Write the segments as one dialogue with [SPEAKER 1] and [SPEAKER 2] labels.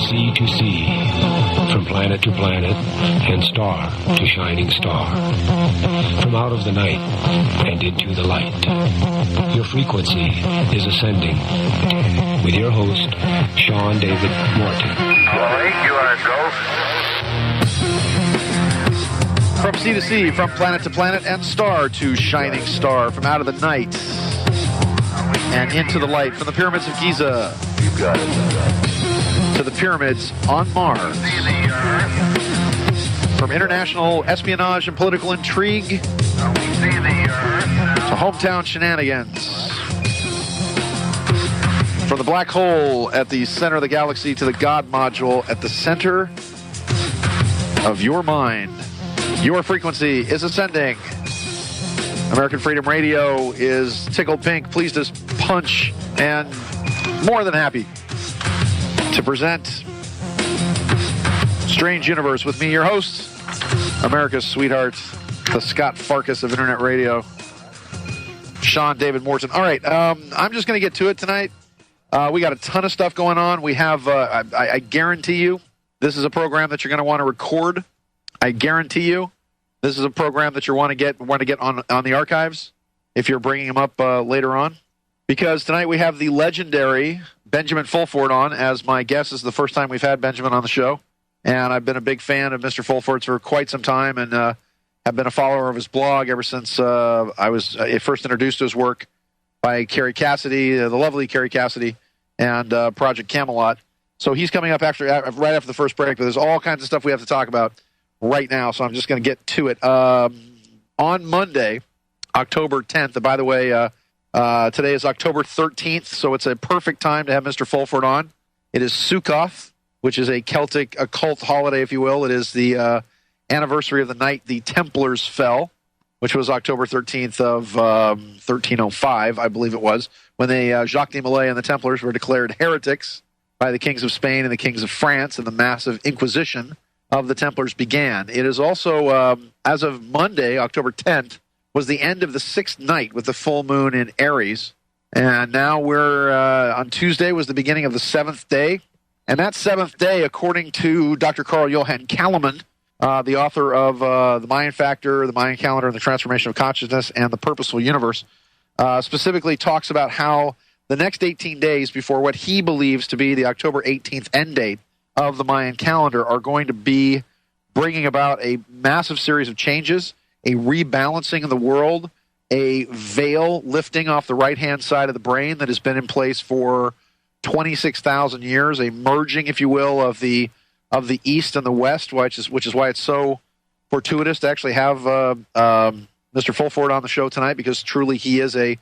[SPEAKER 1] sea to sea, from planet to planet, and star to shining star, from out of the night and into the light. Your frequency is ascending with your host, Sean David Morton.
[SPEAKER 2] All right, you are go.
[SPEAKER 3] From sea to sea, from planet to planet, and star to shining star, from out of the night and into the light, from the pyramids of Giza to the pyramids on Mars, from international espionage and political intrigue to hometown shenanigans, from the black hole at the center of the galaxy to the God module at the center of your mind. Your frequency is ascending. American Freedom Radio is tickled pink, pleased as punch, and more than happy to present Strange Universe with me, your host, America's sweetheart, the Scott Farkas of Internet Radio, Sean David Morton. All right, I'm just going to get to it tonight. We got a ton of stuff going on. We have, I guarantee you, this is a program that you're going to want to record. I guarantee you, this is a program that you want to get on the archives if you're bringing them up later on. Because tonight we have the legendary Benjamin Fulford on as my guest. This is the first time we've had Benjamin on the show. And I've been a big fan of Mr. Fulford for quite some time and have been a follower of his blog ever since I was first introduced to his work by Carrie Cassidy, the lovely Carrie Cassidy, and Project Camelot. So he's coming up right after the first break, but there's all kinds of stuff we have to talk about right now, so I'm just going to get to it. On Monday, October 10th, and by the way, today is October 13th, so it's a perfect time to have Mr. Fulford on. It is Sukkoth, which is a Celtic occult holiday, if you will. It is the anniversary of the night the Templars fell, which was October 13th of 1305, I believe it was, when Jacques de Molay and the Templars were declared heretics by the kings of Spain and the kings of France, and the massive Inquisition of the Templars began. It is also, as of Monday, October 10th, was the end of the sixth night with the full moon in Aries. And now we're, on Tuesday was the beginning of the seventh day. And that seventh day, according to Dr. Carl Johan Kalaman, the author of The Mayan Factor, The Mayan Calendar, and the Transformation of Consciousness, and The Purposeful Universe, specifically talks about how the next 18 days before what he believes to be the October 18th end date of the Mayan calendar are going to be bringing about a massive series of changes, a rebalancing of the world, a veil lifting off the right-hand side of the brain that has been in place for 26,000 years, a merging, if you will, of the East and the West, which is why it's so fortuitous to actually have Mr. Fulford on the show tonight, because truly he is a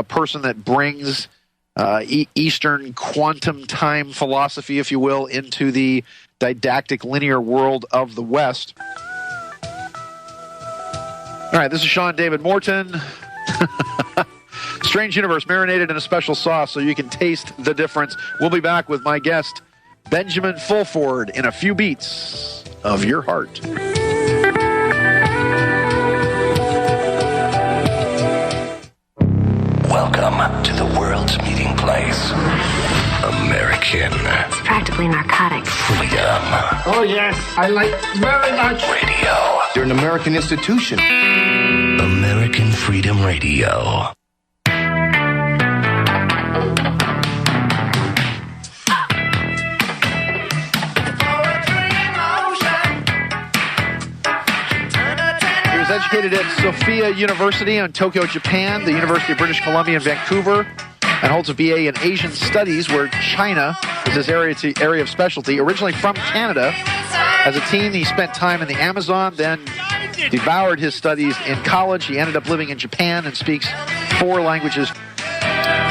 [SPEAKER 3] person that brings Eastern quantum time philosophy, if you will, into the didactic linear world of the West. All right, this is Sean David Morton. Strange Universe, marinated in a special sauce so you can taste the difference. We'll be back with my guest, Benjamin Fulford, in a few beats of your heart.
[SPEAKER 4] Welcome to the world's meeting place. American.
[SPEAKER 5] It's practically narcotic.
[SPEAKER 4] Freedom.
[SPEAKER 6] Oh, yes, I like very much.
[SPEAKER 4] Radio.
[SPEAKER 6] You're an American institution.
[SPEAKER 4] American Freedom Radio.
[SPEAKER 3] He was educated at Sophia University in Tokyo, Japan, the University of British Columbia in Vancouver, and holds a BA in Asian Studies, where China is his area of specialty. Originally from Canada, as a teen, he spent time in the Amazon, then devoured his studies in college. He ended up living in Japan and speaks 4 languages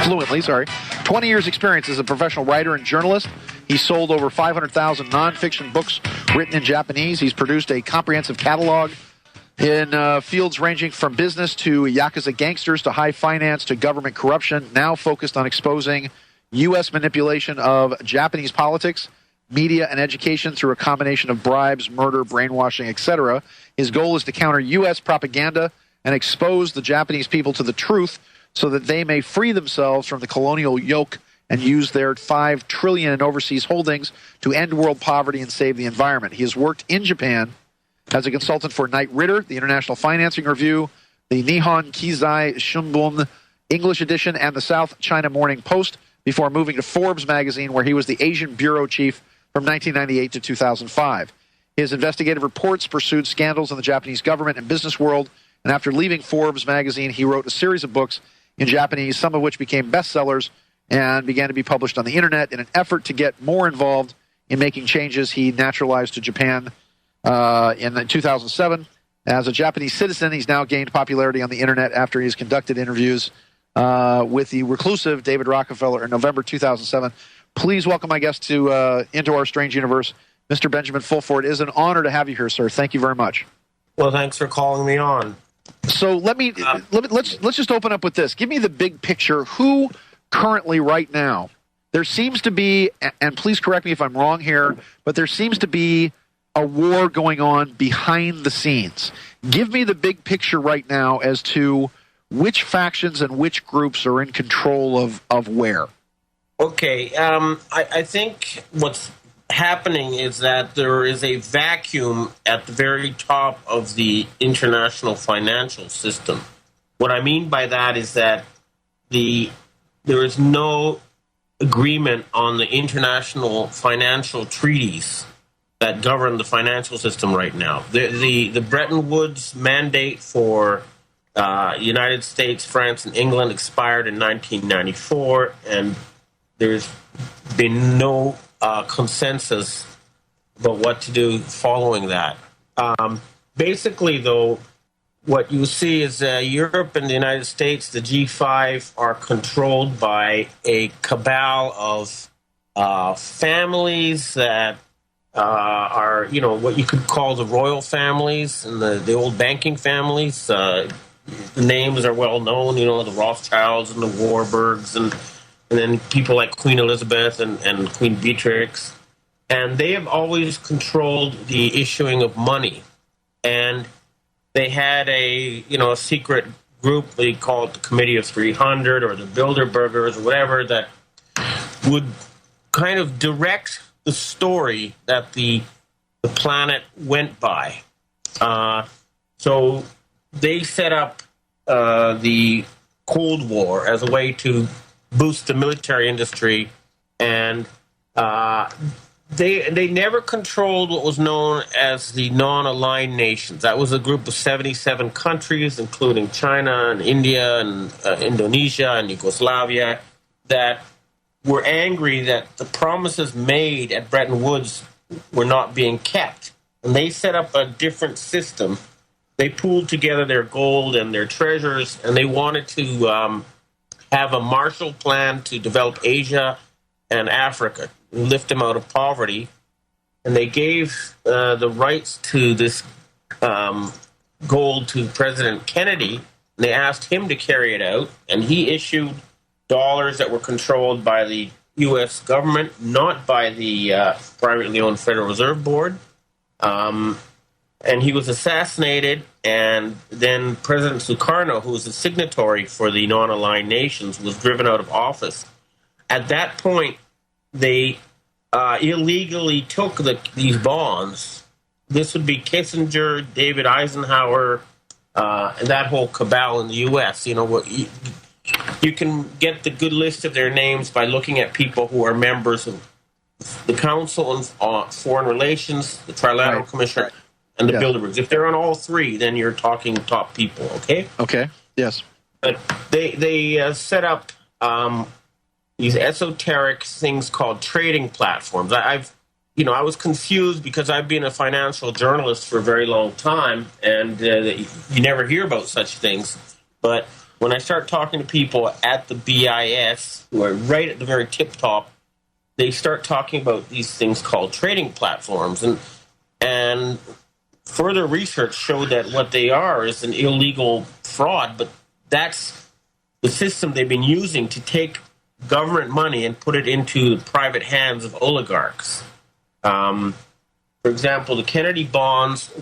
[SPEAKER 3] fluently. 20 years experience as a professional writer and journalist. He sold over 500,000 nonfiction books written in Japanese. He's produced a comprehensive catalog in fields ranging from business to Yakuza gangsters to high finance to government corruption, now focused on exposing U.S. manipulation of Japanese politics, media, and education through a combination of bribes, murder, brainwashing, etc. His goal is to counter U.S. propaganda and expose the Japanese people to the truth so that they may free themselves from the colonial yoke and use their $5 trillion in overseas holdings to end world poverty and save the environment. He has worked in Japan as a consultant for Knight Ridder, the International Financing Review, the Nihon Keizai Shimbun English edition, and the South China Morning Post, before moving to Forbes magazine, where he was the Asian bureau chief from 1998 to 2005. His investigative reports pursued scandals in the Japanese government and business world, and after leaving Forbes magazine, he wrote a series of books in Japanese, some of which became bestsellers and began to be published on the internet. In an effort to get more involved in making changes, he naturalized to Japan in 2007. As a Japanese citizen, he's now gained popularity on the internet after he's conducted interviews with the reclusive David Rockefeller in November 2007. Please welcome my guest into our strange universe, Mr. Benjamin Fulford. It is an honor to have you here, sir. Thank you very much.
[SPEAKER 7] Well, thanks for calling me on.
[SPEAKER 3] So let's just open up with this. Give me the big picture. Who currently, right now, there seems to be, and please correct me if I'm wrong here, but there seems to be a war going on behind the scenes. Give me the big picture right now as to which factions and which groups are in control of where.
[SPEAKER 7] Okay, I think what's happening is that there is a vacuum at the very top of the international financial system. What I mean by that is that there is no agreement on the international financial treaties that govern the financial system right now. The Bretton Woods mandate for United States, France, and England expired in 1994, and there's been no consensus about what to do following that. Basically, though, what you see is Europe and the United States, the G5, are controlled by a cabal of families that are, what you could call the royal families and the old banking families. The names are well known, the Rothschilds and the Warburgs, and then people like Queen Elizabeth and Queen Beatrix. And they have always controlled the issuing of money. And they had a secret group, they call it the Committee of 300 or the Bilderbergers or whatever, that would kind of direct the story that the planet went by. So they set up the Cold War as a way to boost the military industry, and they never controlled what was known as the non-aligned nations. That was a group of 77 countries, including China and India and Indonesia and Yugoslavia, that were angry that the promises made at Bretton Woods were not being kept. And they set up a different system. They pooled together their gold and their treasures, and they wanted to have a Marshall Plan to develop Asia and Africa, lift them out of poverty. And they gave the rights to this gold to President Kennedy. And they asked him to carry it out, and he issued dollars that were controlled by the U.S. government, not by the privately owned Federal Reserve Board. And he was assassinated, and then President Sukarno, who was a signatory for the non-aligned nations, was driven out of office. At that point, they illegally took these bonds. This would be Kissinger, David Eisenhower, and that whole cabal in the U.S. You can get the good list of their names by looking at people who are members of the Council on Foreign Relations, the Trilateral Commission, and the Bilderbergs. If they're on all three, then you're talking top people, okay?
[SPEAKER 3] Okay, yes.
[SPEAKER 7] But they set up these esoteric things called trading platforms. I was confused because I've been a financial journalist for a very long time, and you never hear about such things. But when I start talking to people at the BIS, who are right at the very tip top, they start talking about these things called trading platforms. And further research showed that what they are is an illegal fraud, but that's the system they've been using to take government money and put it into the private hands of oligarchs. For example, the Kennedy bonds,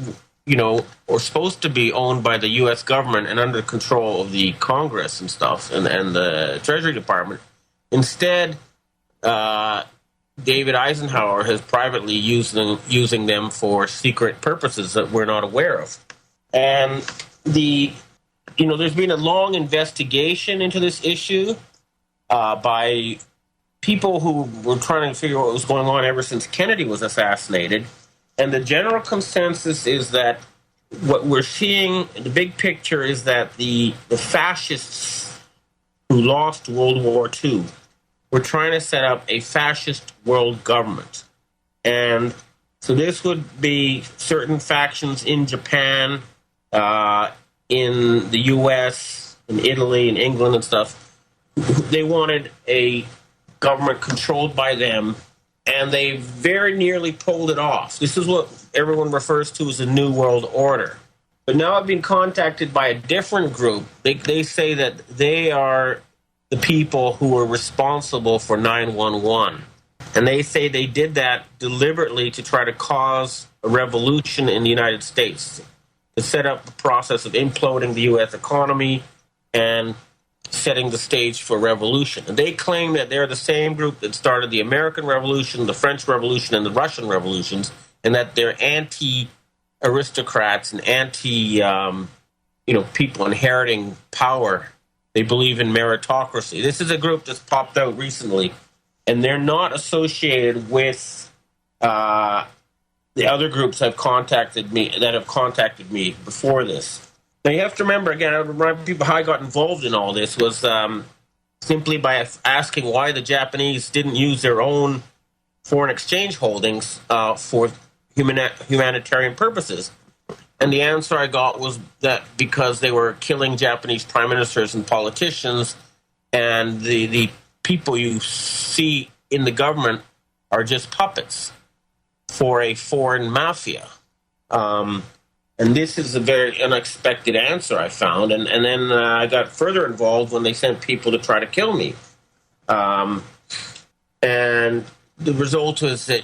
[SPEAKER 7] were supposed to be owned by the U.S. government and under control of the Congress and stuff and the Treasury Department. Instead, David Eisenhower has privately using them for secret purposes that we're not aware of. And there's been a long investigation into this issue by people who were trying to figure out what was going on ever since Kennedy was assassinated. And the general consensus is that what we're seeing, the big picture is that the fascists who lost World War II were trying to set up a fascist world government. And so this would be certain factions in Japan, in the U.S., in Italy, in England and stuff. They wanted a government controlled by them, and they very nearly pulled it off. This is what everyone refers to as the New World Order. But now I've been contacted by a different group. They say that they are the people who were responsible for 9/11. And they say they did that deliberately to try to cause a revolution in the United States, to set up the process of imploding the U.S. economy and setting the stage for revolution. And they claim that they're the same group that started the American Revolution, the French Revolution, and the Russian Revolutions, and that they're anti-aristocrats and people inheriting power. They believe in meritocracy. This is a group that's popped out recently, and they're not associated with the other groups that have contacted me before this. Now, you have to remember, again, I would remind people how I got involved in all this was simply by asking why the Japanese didn't use their own foreign exchange holdings for humanitarian purposes. And the answer I got was that because they were killing Japanese prime ministers and politicians, and the people you see in the government are just puppets for a foreign mafia. And this is a very unexpected answer I found. And then I got further involved when they sent people to try to kill me. And the result was that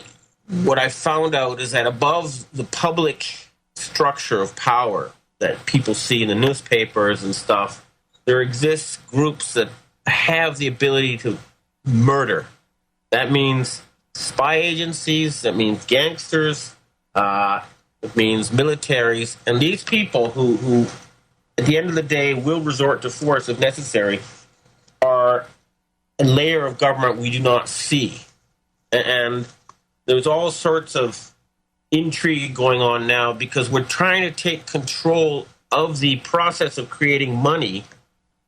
[SPEAKER 7] what I found out is that above the public structure of power that people see in the newspapers and stuff, there exists groups that have the ability to murder. That means spy agencies, that means gangsters, it means militaries, and these people who, at the end of the day, will resort to force if necessary, are a layer of government we do not see. And there's all sorts of intrigue going on now because we're trying to take control of the process of creating money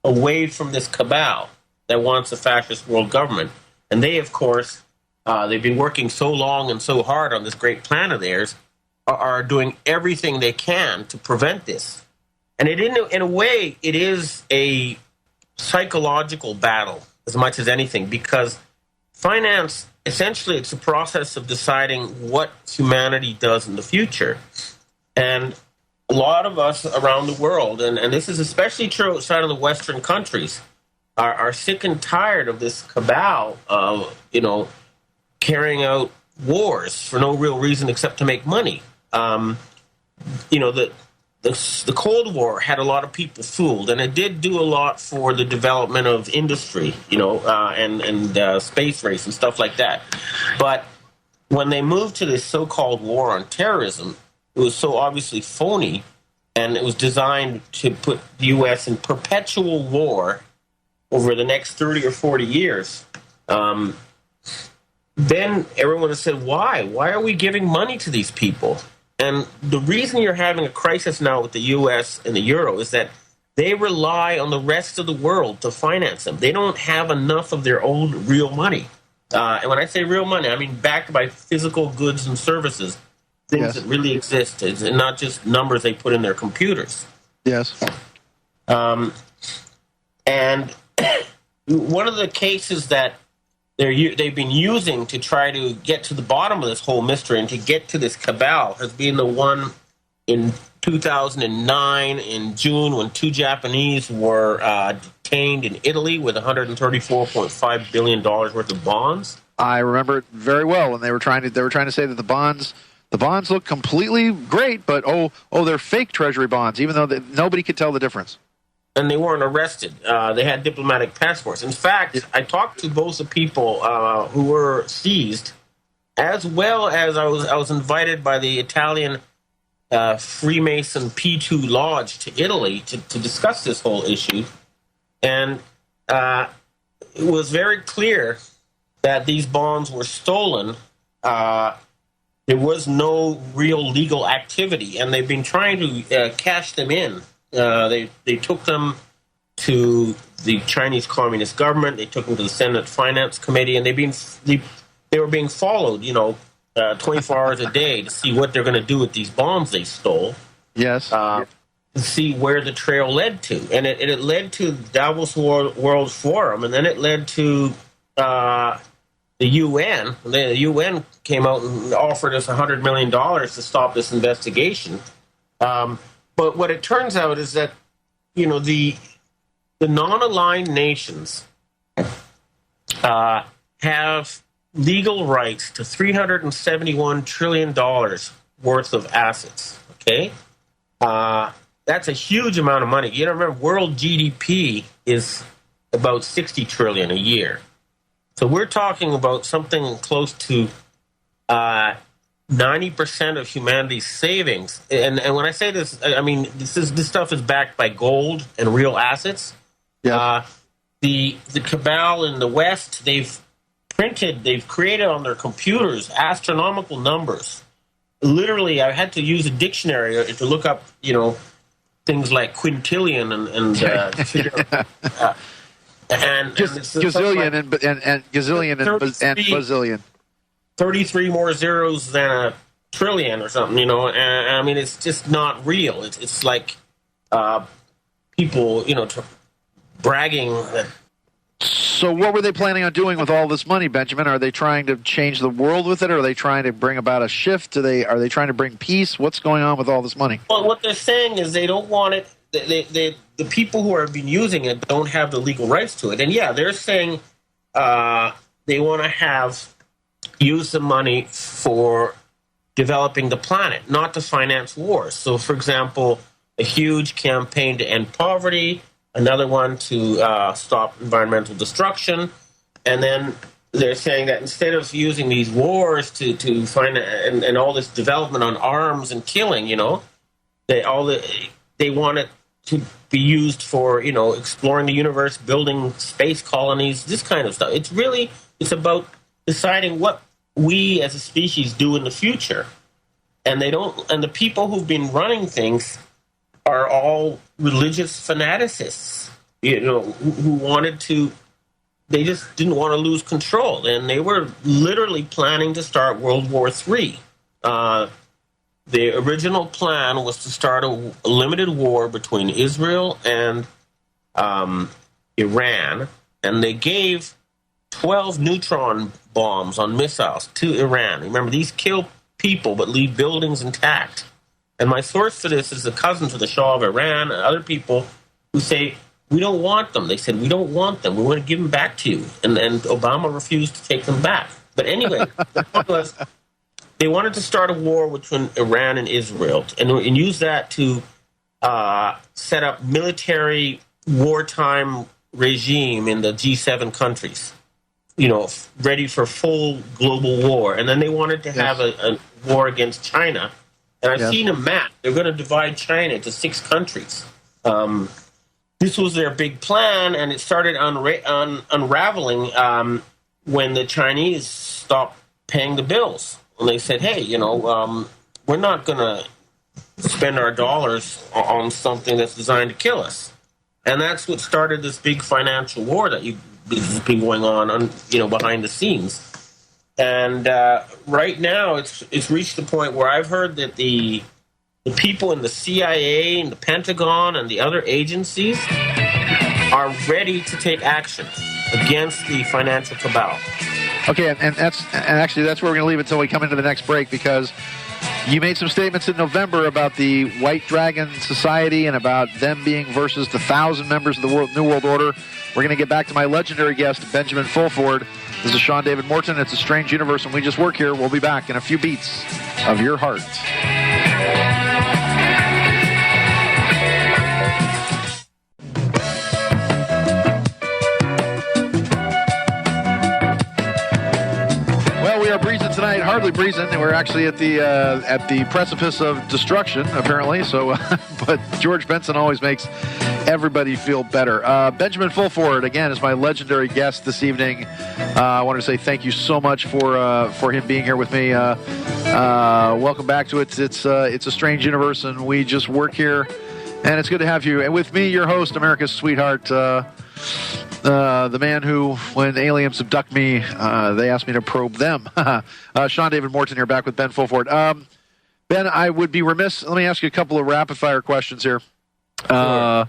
[SPEAKER 7] away from this cabal that wants a fascist world government. And they, of course, they've been working so long and so hard on this great plan of theirs, are doing everything they can to prevent this. And in a way, it is a psychological battle as much as anything, because finance, essentially, it's a process of deciding what humanity does in the future. And a lot of us around the world, and this is especially true outside of the Western countries, are sick and tired of this cabal of, carrying out wars for no real reason except to make money. The Cold War had a lot of people fooled, and it did do a lot for the development of industry, and space race and stuff like that. But when they moved to this so-called war on terrorism, it was so obviously phony, and it was designed to put the U.S. in perpetual war over the next 30 or 40 years. Then everyone has said, why? Why are we giving money to these people? And the reason you're having a crisis now with the U.S. and the euro is that they rely on the rest of the world to finance them. They don't have enough of their own real money. And when I say real money, I mean backed by physical goods and services, things that really exist, and not just numbers they put in their computers.
[SPEAKER 3] Yes.
[SPEAKER 7] And one of the cases that they've been using to try to get to the bottom of this whole mystery and to get to this cabal has been the one in 2009 in June when two Japanese were detained in Italy with $134.5 billion worth of bonds.
[SPEAKER 3] I remember it very well when they were trying to say that the bonds look completely great, but they're fake treasury bonds, even though nobody could tell the difference.
[SPEAKER 7] and they weren't arrested. They had diplomatic passports. In fact, I talked to both the people who were seized, as well as I was invited by the Italian Freemason P2 Lodge to Italy to discuss this whole issue. And it was very clear that these bonds were stolen. There was no real legal activity, and they've been trying to cash them in. They took them to the Chinese Communist government. They took them to the Senate Finance Committee, and they were being followed, 24 hours a day to see what they're going to do with these bonds they stole.
[SPEAKER 3] Yes.
[SPEAKER 7] To see where the trail led to, and it led to Davos World Forum, and then it led to the UN. The UN came out and offered us $100 million to stop this investigation. But what it turns out is that, the non-aligned nations have legal rights to $371 trillion worth of assets. Okay? That's a huge amount of money. You know, remember, world GDP is about $60 trillion a year. So we're talking about something close to 90% of humanity's savings. And when I say this, I mean this stuff is backed by gold and real assets.
[SPEAKER 3] Yeah.
[SPEAKER 7] The cabal in the West, they've created on their computers astronomical numbers. Literally, I had to use a dictionary to look up, things like quintillion and
[SPEAKER 3] gazillion and gazillion and bazillion.
[SPEAKER 7] 33 more zeros than a trillion or something, And I mean, it's just not real. It's like people, bragging that.
[SPEAKER 3] So what were they planning on doing with all this money, Benjamin? Are they trying to change the world with it? Or are they trying to bring about a shift? Are they trying to bring peace? What's going on with all this money?
[SPEAKER 7] Well, what they're saying is they don't want it. The people who have been using it don't have the legal rights to it. And yeah, they're saying they want to use the money for developing the planet, not to finance wars. So, for example, a huge campaign to end poverty, another one to stop environmental destruction, and then they're saying that instead of using these wars to find and all this development on arms and killing, they want it to be used for exploring the universe, building space colonies, this kind of stuff. It's about deciding what we as a species do in the future, and the people who've been running things are all religious fanaticists, who wanted to. They just didn't want to lose control, and they were literally planning to start World War III. The original plan was to start a limited war between Israel and Iran, and they gave 12 neutron bombs on missiles to Iran. Remember, these kill people but leave buildings intact. And my source for this is the cousin to the Shah of Iran and other people who say, we don't want them. They said, we don't want them. We want to give them back to you. And Obama refused to take them back. But anyway, the point was, they wanted to start a war between Iran and Israel and use that to set up military wartime regime in the G7 countries, ready for full global war. And then they wanted to have a war against China. And I've seen a map. They're going to divide China into 6 countries. This was their big plan, and it started unraveling when the Chinese stopped paying the bills. And they said, hey, we're not going to spend our dollars on something that's designed to kill us. And that's what started this big financial war that has been going on behind the scenes. And right now, it's reached the point where I've heard that the people in the CIA and the Pentagon and the other agencies are ready to take action against the financial cabal.
[SPEAKER 3] Okay, and actually that's where we're going to leave it until we come into the next break, because you made some statements in November about the White Dragon Society and about them being versus the 1,000 members of the New World Order. We're going to get back to my legendary guest, Benjamin Fulford. This is Sean David Morton. It's a Strange Universe, and we just work here. We'll be back in a few beats of your heart. breezing tonight. Hardly breezing. We're actually at the precipice of destruction, apparently. So, but George Benson always makes everybody feel better. Benjamin Fulford, again, is my legendary guest this evening. I wanted to say thank you so much for him being here with me. Welcome back to it. It's a strange universe, and we just work here, and it's good to have you. And with me, your host, America's sweetheart, the man who, when aliens abduct me, they ask me to probe them. Sean David Morton here, back with Ben Fulford. Ben, I would be remiss. Let me ask you a couple of rapid-fire questions here, because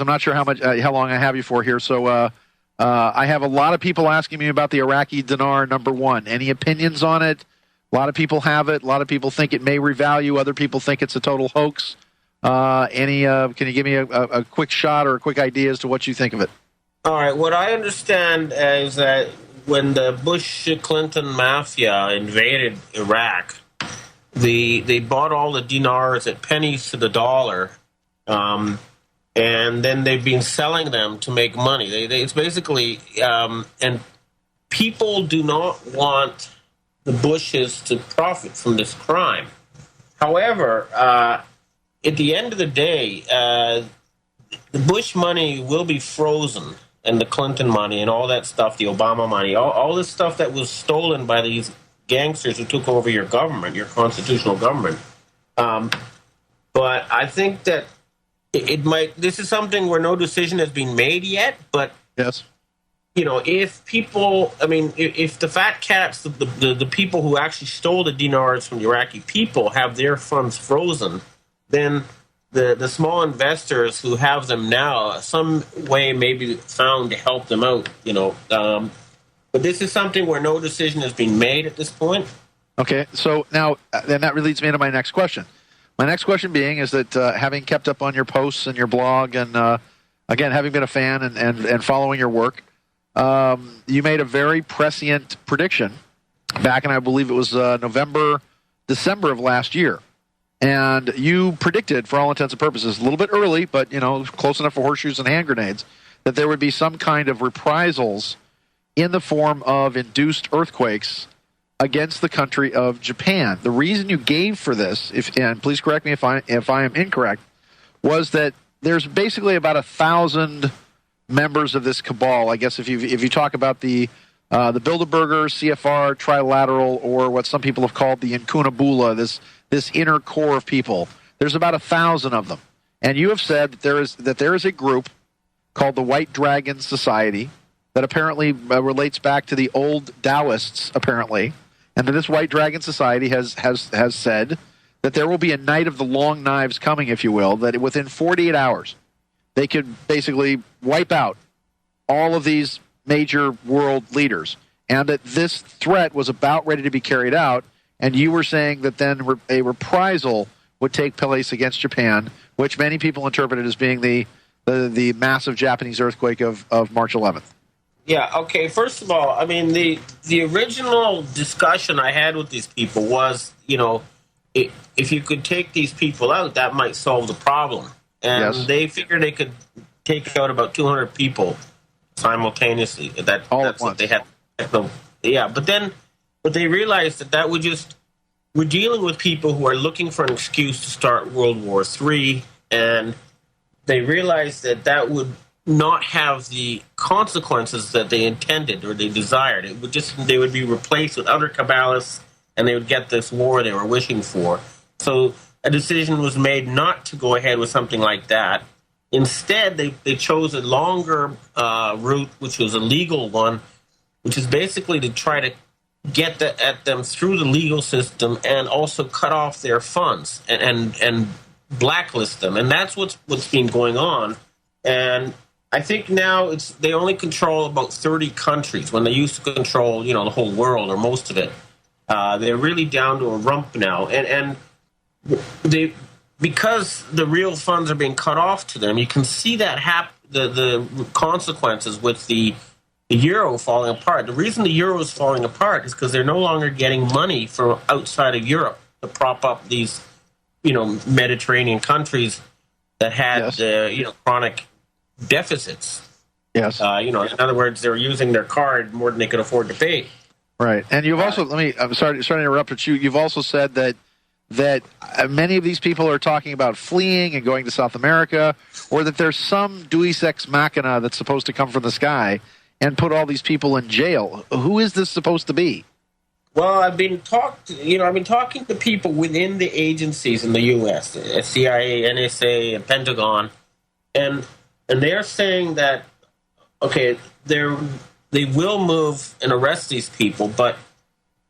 [SPEAKER 3] I'm not sure how long I have you for here. So I have a lot of people asking me about the Iraqi dinar, number one. Any opinions on it? A lot of people have it. A lot of people think it may revalue. Other people think it's a total hoax. Can you give me a quick shot or a quick idea as to what you think of it?
[SPEAKER 7] All right. What I understand is that when the Bush-Clinton mafia invaded Iraq, they bought all the dinars at pennies to the dollar, and then they've been selling them to make money. It's basically, and people do not want the Bushes to profit from this crime. However, at the end of the day, the Bush money will be frozen, and the Clinton money and all that stuff, the Obama money, all this stuff that was stolen by these gangsters who took over your government, your constitutional government. But I think that it might. This is something where no decision has been made yet. But
[SPEAKER 3] yes,
[SPEAKER 7] if people, if the fat cats, the people who actually stole the dinars from the Iraqi people, have their funds frozen, then the small investors who have them now, some way may be found to help them out, But this is something where no decision has been made at this point.
[SPEAKER 3] Okay, so now then that leads me into my next question. My next question being is that having kept up on your posts and your blog, and again, having been a fan and following your work, you made a very prescient prediction back in, I believe it was December of last year. And you predicted, for all intents and purposes, a little bit early, but close enough for horseshoes and hand grenades, that there would be some kind of reprisals in the form of induced earthquakes against the country of Japan. The reason you gave for this, and please correct me if I am incorrect, was that there's basically about 1,000 members of this cabal. I guess if you talk about the Bilderberger, CFR, Trilateral, or what some people have called the Incunabula, this inner core of people, there's about 1,000 of them. And you have said that there is a group called the White Dragon Society that apparently relates back to the old Taoists, apparently, and that this White Dragon Society has said that there will be a night of the long knives coming, if you will, that within 48 hours they could basically wipe out all of these major world leaders, and that this threat was about ready to be carried out. And you were saying that then a reprisal would take place against Japan, which many people interpreted as being the massive Japanese earthquake of March 11th.
[SPEAKER 7] Yeah, okay. First of all, the original discussion I had with these people was, if you could take these people out, that might solve the problem. And
[SPEAKER 3] yes,
[SPEAKER 7] they figured they could take out about 200 people simultaneously. That's what they had. Yeah, but then... But they realized that we're dealing with people who are looking for an excuse to start World War III, and they realized that would not have the consequences that they intended or they desired. They would be replaced with other Kabbalists, and they would get this war they were wishing for. So a decision was made not to go ahead with something like that. Instead, they chose a longer route, which was a legal one, which is basically to try to get at them through the legal system and also cut off their funds and blacklist them. And that's what's been going on. And I think now they only control about 30 countries when they used to control, the whole world or most of it. They're really down to a rump now. And because the real funds are being cut off to them, you can see that the consequences with the euro falling apart. The reason the euro is falling apart is because they're no longer getting money from outside of Europe to prop up these, Mediterranean countries that had, chronic deficits.
[SPEAKER 3] Yes.
[SPEAKER 7] In other words, they were using their card more than they could afford to pay.
[SPEAKER 3] Right. And you've also, I'm sorry to interrupt, but you've also said that many of these people are talking about fleeing and going to South America, or that there's some deus ex machina that's supposed to come from the sky and put all these people in jail. Who is this supposed to be?
[SPEAKER 7] Well, I've been talking to people within the agencies in the U.S., CIA, NSA, and Pentagon, and they're saying that, okay, they will move and arrest these people, but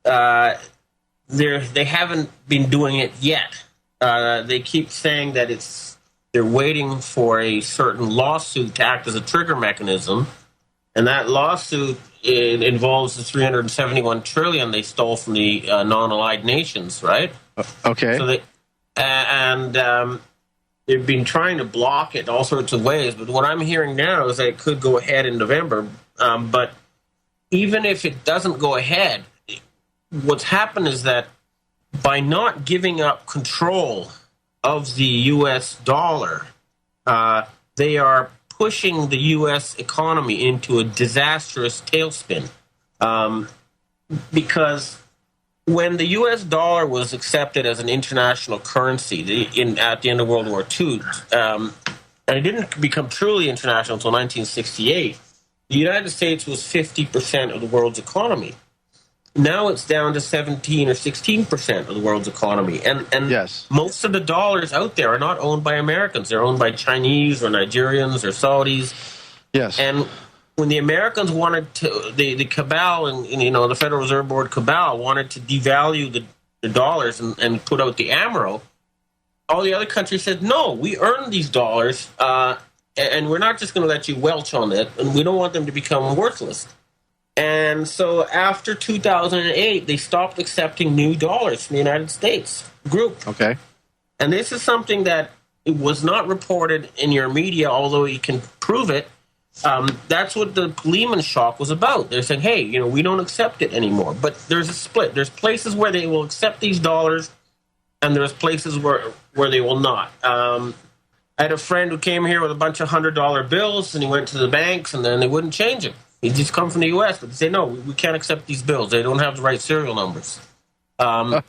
[SPEAKER 7] they haven't been doing it yet. They keep saying that they're waiting for a certain lawsuit to act as a trigger mechanism, and that lawsuit involves the $371 trillion they stole from the non-allied nations, right?
[SPEAKER 3] Okay.
[SPEAKER 7] So they've been trying to block it all sorts of ways, but what I'm hearing now is that it could go ahead in November. But even if it doesn't go ahead, what's happened is that by not giving up control of the U.S. dollar, they are pushing the U.S. economy into a disastrous tailspin. Because when the U.S. dollar was accepted as an international currency at the end of World War II, and it didn't become truly international until 1968, the United States was 50% of the world's economy. Now it's down to 17 or 16% of the world's economy. And
[SPEAKER 3] yes,
[SPEAKER 7] most of the dollars out there are not owned by Americans. They're owned by Chinese or Nigerians or Saudis.
[SPEAKER 3] Yes.
[SPEAKER 7] And when the Americans wanted to, the cabal and the Federal Reserve Board cabal wanted to devalue the dollars and put out the AMRO, all the other countries said, no, we earned these dollars, and we're not just going to let you welch on it, and we don't want them to become worthless. And so after 2008, they stopped accepting new dollars from the United States group.
[SPEAKER 3] Okay.
[SPEAKER 7] And this is something that it was not reported in your media, although you can prove it. That's what the Lehman shock was about. They're saying, hey, we don't accept it anymore. But there's a split. There's places where they will accept these dollars, and there's places where they will not. I had a friend who came here with a bunch of $100 bills, and he went to the banks, and then they wouldn't change it. He just come from the U.S., but they say, no, we can't accept these bills. They don't have the right serial numbers.
[SPEAKER 3] That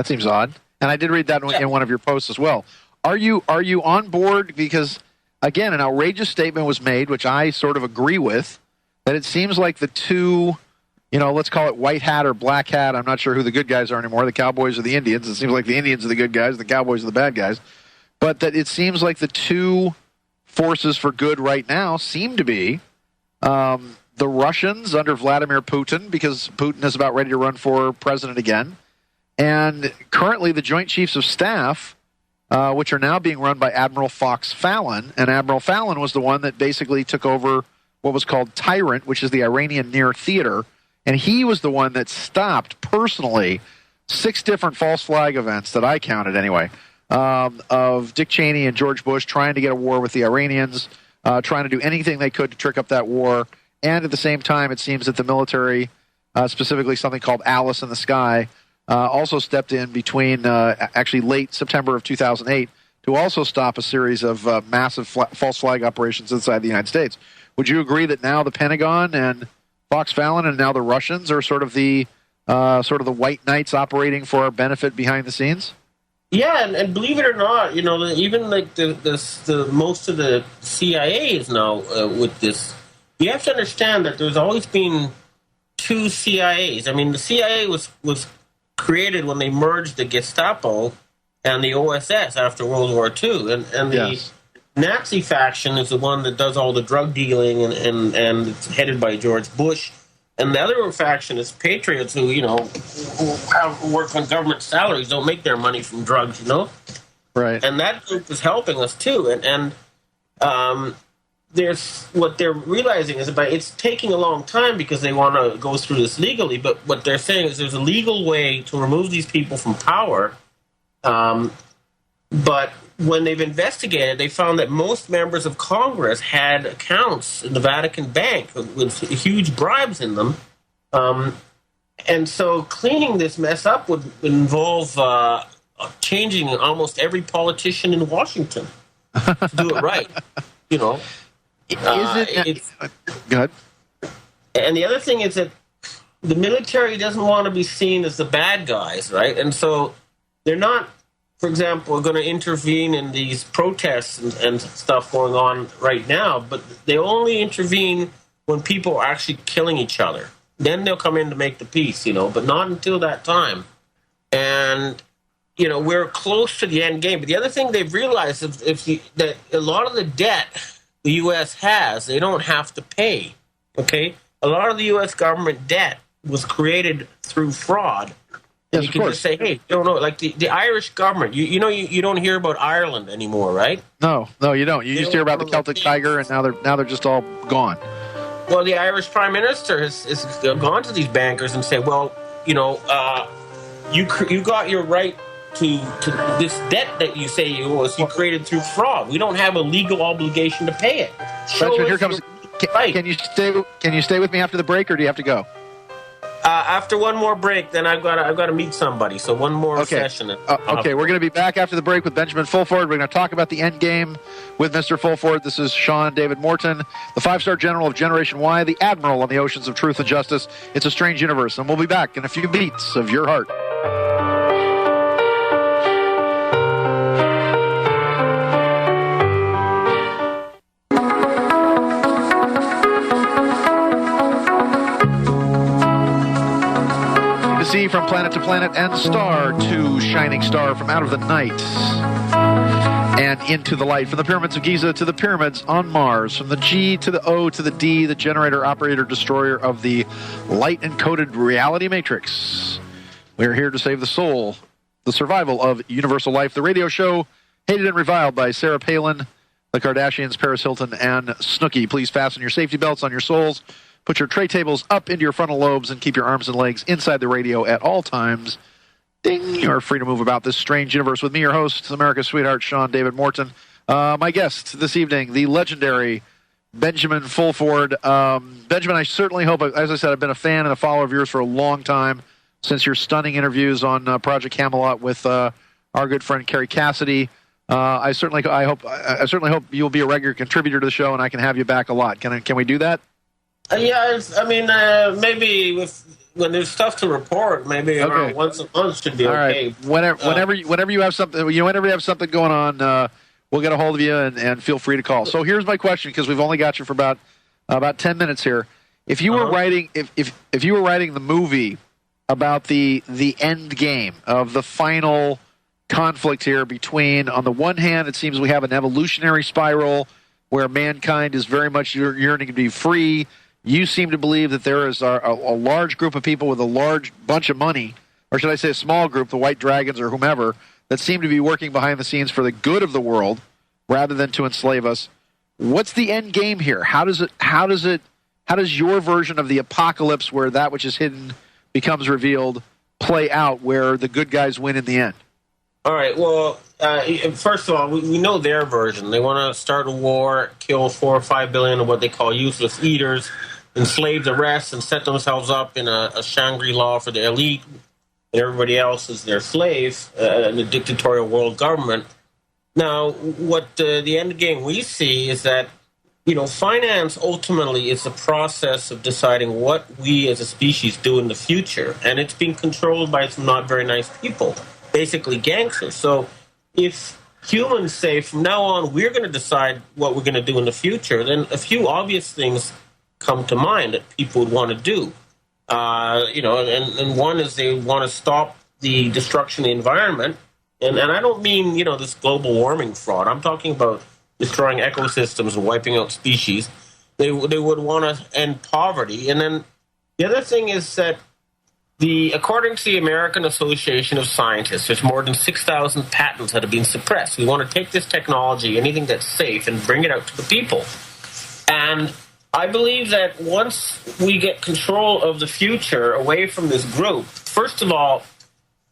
[SPEAKER 3] seems odd. And I did read that in one of your posts as well. Are you on board? Because, again, an outrageous statement was made, which I sort of agree with, that it seems like the two, let's call it white hat or black hat. I'm not sure who the good guys are anymore, the Cowboys or the Indians. It seems like the Indians are the good guys, the Cowboys are the bad guys. But that it seems like the two forces for good right now seem to be the Russians under Vladimir Putin, because Putin is about ready to run for president again, and currently the Joint Chiefs of Staff, which are now being run by Admiral Fox Fallon. And Admiral Fallon was the one that basically took over what was called Tyrant, which is the Iranian Near Theater, and he was the one that stopped personally 6 different false flag events that I counted anyway, of Dick Cheney and George Bush trying to get a war with the Iranians, trying to do anything they could to trick up that war. And at the same time, it seems that the military, specifically something called Alice in the Sky, also stepped in between actually late September of 2008 to also stop a series of massive false flag operations inside the United States. Would you agree that now the Pentagon and Fox Fallon and now the Russians are sort of the white knights operating for our benefit behind the scenes?
[SPEAKER 7] Yeah, and believe it or not, even like the most of the CIA is now with this. You have to understand that there's always been 2 CIAs. I mean, the CIA was created when they merged the Gestapo and the OSS after World War II, and the Nazi faction is the one that does all the drug dealing, and it's headed by George Bush. And the other faction is patriots who work on government salaries, don't make their money from drugs, Right. And that group is helping us too. And there's what they're realizing is it's taking a long time because they want to go through this legally. But what they're saying is there's a legal way to remove these people from power. But when they've investigated, they found that most members of Congress had accounts in the Vatican Bank with huge bribes in them. And so cleaning this mess up would involve changing almost every politician in Washington to do it right.
[SPEAKER 3] Go ahead.
[SPEAKER 7] And the other thing is that the military doesn't want to be seen as the bad guys, right? And so they're not, for example, going to intervene in these protests and stuff going on right now, but they only intervene when people are actually killing each other. Then they'll come in to make the peace, but not until that time. And, we're close to the end game. But the other thing they've realized is that a lot of the debt the U.S. has, they don't have to pay, okay? A lot of the U.S. government debt was created through fraud. And
[SPEAKER 3] Yes,
[SPEAKER 7] you can just say, hey, like the Irish government, you don't hear about Ireland anymore, right?
[SPEAKER 3] No, you don't. You used to hear about the Celtic Tiger, and now they're just all gone.
[SPEAKER 7] Well, the Irish Prime Minister has gone to these bankers and said, well, you got your right to this debt that you say you created through fraud. We don't have a legal obligation to pay it.
[SPEAKER 3] Benjamin, here comes. Can you stay with me after the break, or do you have to go?
[SPEAKER 7] After one more break, then I've got to meet somebody. So one more session.
[SPEAKER 3] Okay, we're going to be back after the break with Benjamin Fulford. We're going to talk about the end game with Mr. Fulford. This is Sean David Morton, the 5-star general of Generation Y, the admiral on the oceans of truth and justice. It's a strange universe, and we'll be back in a few beats of your heart. See from planet to planet and star to shining star, from out of the night and into the light, from the pyramids of Giza to the pyramids on Mars, from the G to the O to the D, the generator, operator, destroyer of the light-encoded reality matrix. We are here to save the soul, the survival of universal life, the radio show hated and reviled by Sarah Palin, the Kardashians, Paris Hilton, and Snooki. Please fasten your safety belts on your souls. Put your tray tables up into your frontal lobes and keep your arms and legs inside the radio at all times. Ding! You are free to move about this strange universe with me, your host, America's sweetheart, Sean David Morton. My guest this evening, the legendary Benjamin Fulford. Benjamin, I certainly hope, as I said, I've been a fan and a follower of yours for a long time, since your stunning interviews on Project Camelot with our good friend Kerry Cassidy. I certainly hope you'll be a regular contributor to the show, and I can have you back a lot. Can we do that?
[SPEAKER 7] Yeah, maybe when there's stuff to report, maybe around once a month should be okay.
[SPEAKER 3] All right. Whenever you have something, whenever you have something going on, we'll get a hold of you and feel free to call. So here's my question, because we've only got you for about 10 minutes here. If you were writing, if you were writing the movie about the end game of the final conflict here between, on the one hand, it seems we have an evolutionary spiral where mankind is very much yearning to be free. You seem to believe that there is a large group of people with a large bunch of money, or should I say a small group, the White Dragons or whomever, that seem to be working behind the scenes for the good of the world rather than to enslave us. What's the end game here? How does your version of the apocalypse, where that which is hidden becomes revealed, play out, where the good guys win in the end?
[SPEAKER 7] All right, well, first of all, we know their version. They want to start a war, kill 4 or 5 billion of what they call useless eaters, enslave the rest, and set themselves up in a Shangri-La for the elite, and everybody else is their slave in a dictatorial world government. Now, what the end game we see is that, finance ultimately is the process of deciding what we as a species do in the future, and it's being controlled by some not very nice people, basically gangsters. So if humans say from now on we're going to decide what we're going to do in the future, then a few obvious things come to mind that people would want to do. And one is they want to stop the destruction of the environment. And I don't mean, this global warming fraud. I'm talking about destroying ecosystems and wiping out species. They would want to end poverty. And then the other thing is that according to the American Association of Scientists, there's more than 6,000 patents that have been suppressed. We want to take this technology, anything that's safe, and bring it out to the people. And I believe that once we get control of the future away from this group, first of all,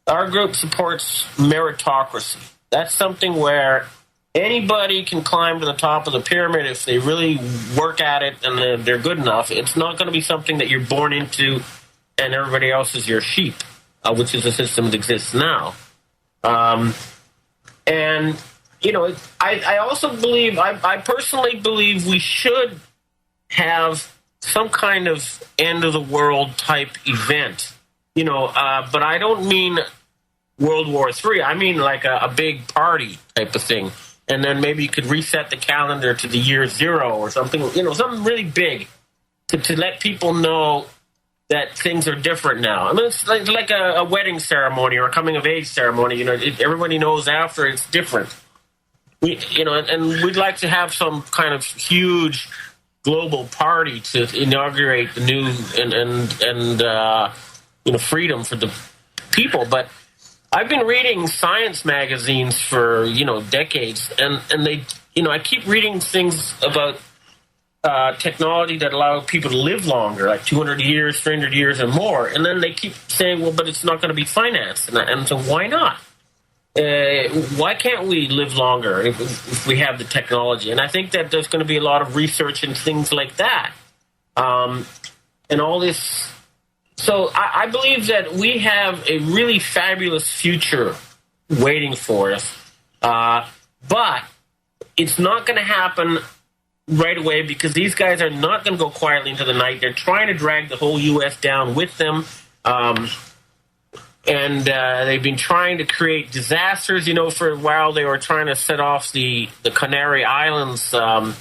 [SPEAKER 7] our group supports meritocracy. That's something where anybody can climb to the top of the pyramid if they really work at it and they're good enough. It's not going to be something that you're born into and everybody else is your sheep, which is a system that exists now. I also believe, I personally believe we should have some kind of end of the world type event, but I don't mean World War III. I mean like a big party type of thing. And then maybe you could reset the calendar to the year 0 or something, something really big to let people know that things are different now. I mean, it's like a wedding ceremony or a coming of age ceremony. Everybody knows after it's different. And we'd like to have some kind of huge global party to inaugurate the new and freedom for the people. But I've been reading science magazines for decades, and they I keep reading things about technology that allow people to live longer, like 200 years, 300 years, and more. And then they keep saying, well, but it's not going to be financed. And so why not? Why can't we live longer if we have the technology? And I think that there's going to be a lot of research and things like that. And all this. So I believe that we have a really fabulous future waiting for us. But it's not going to happen right away because these guys are not going to go quietly into the night. They're trying to drag the whole U.S. down with them. And they've been trying to create disasters. For a while they were trying to set off the Canary Islands on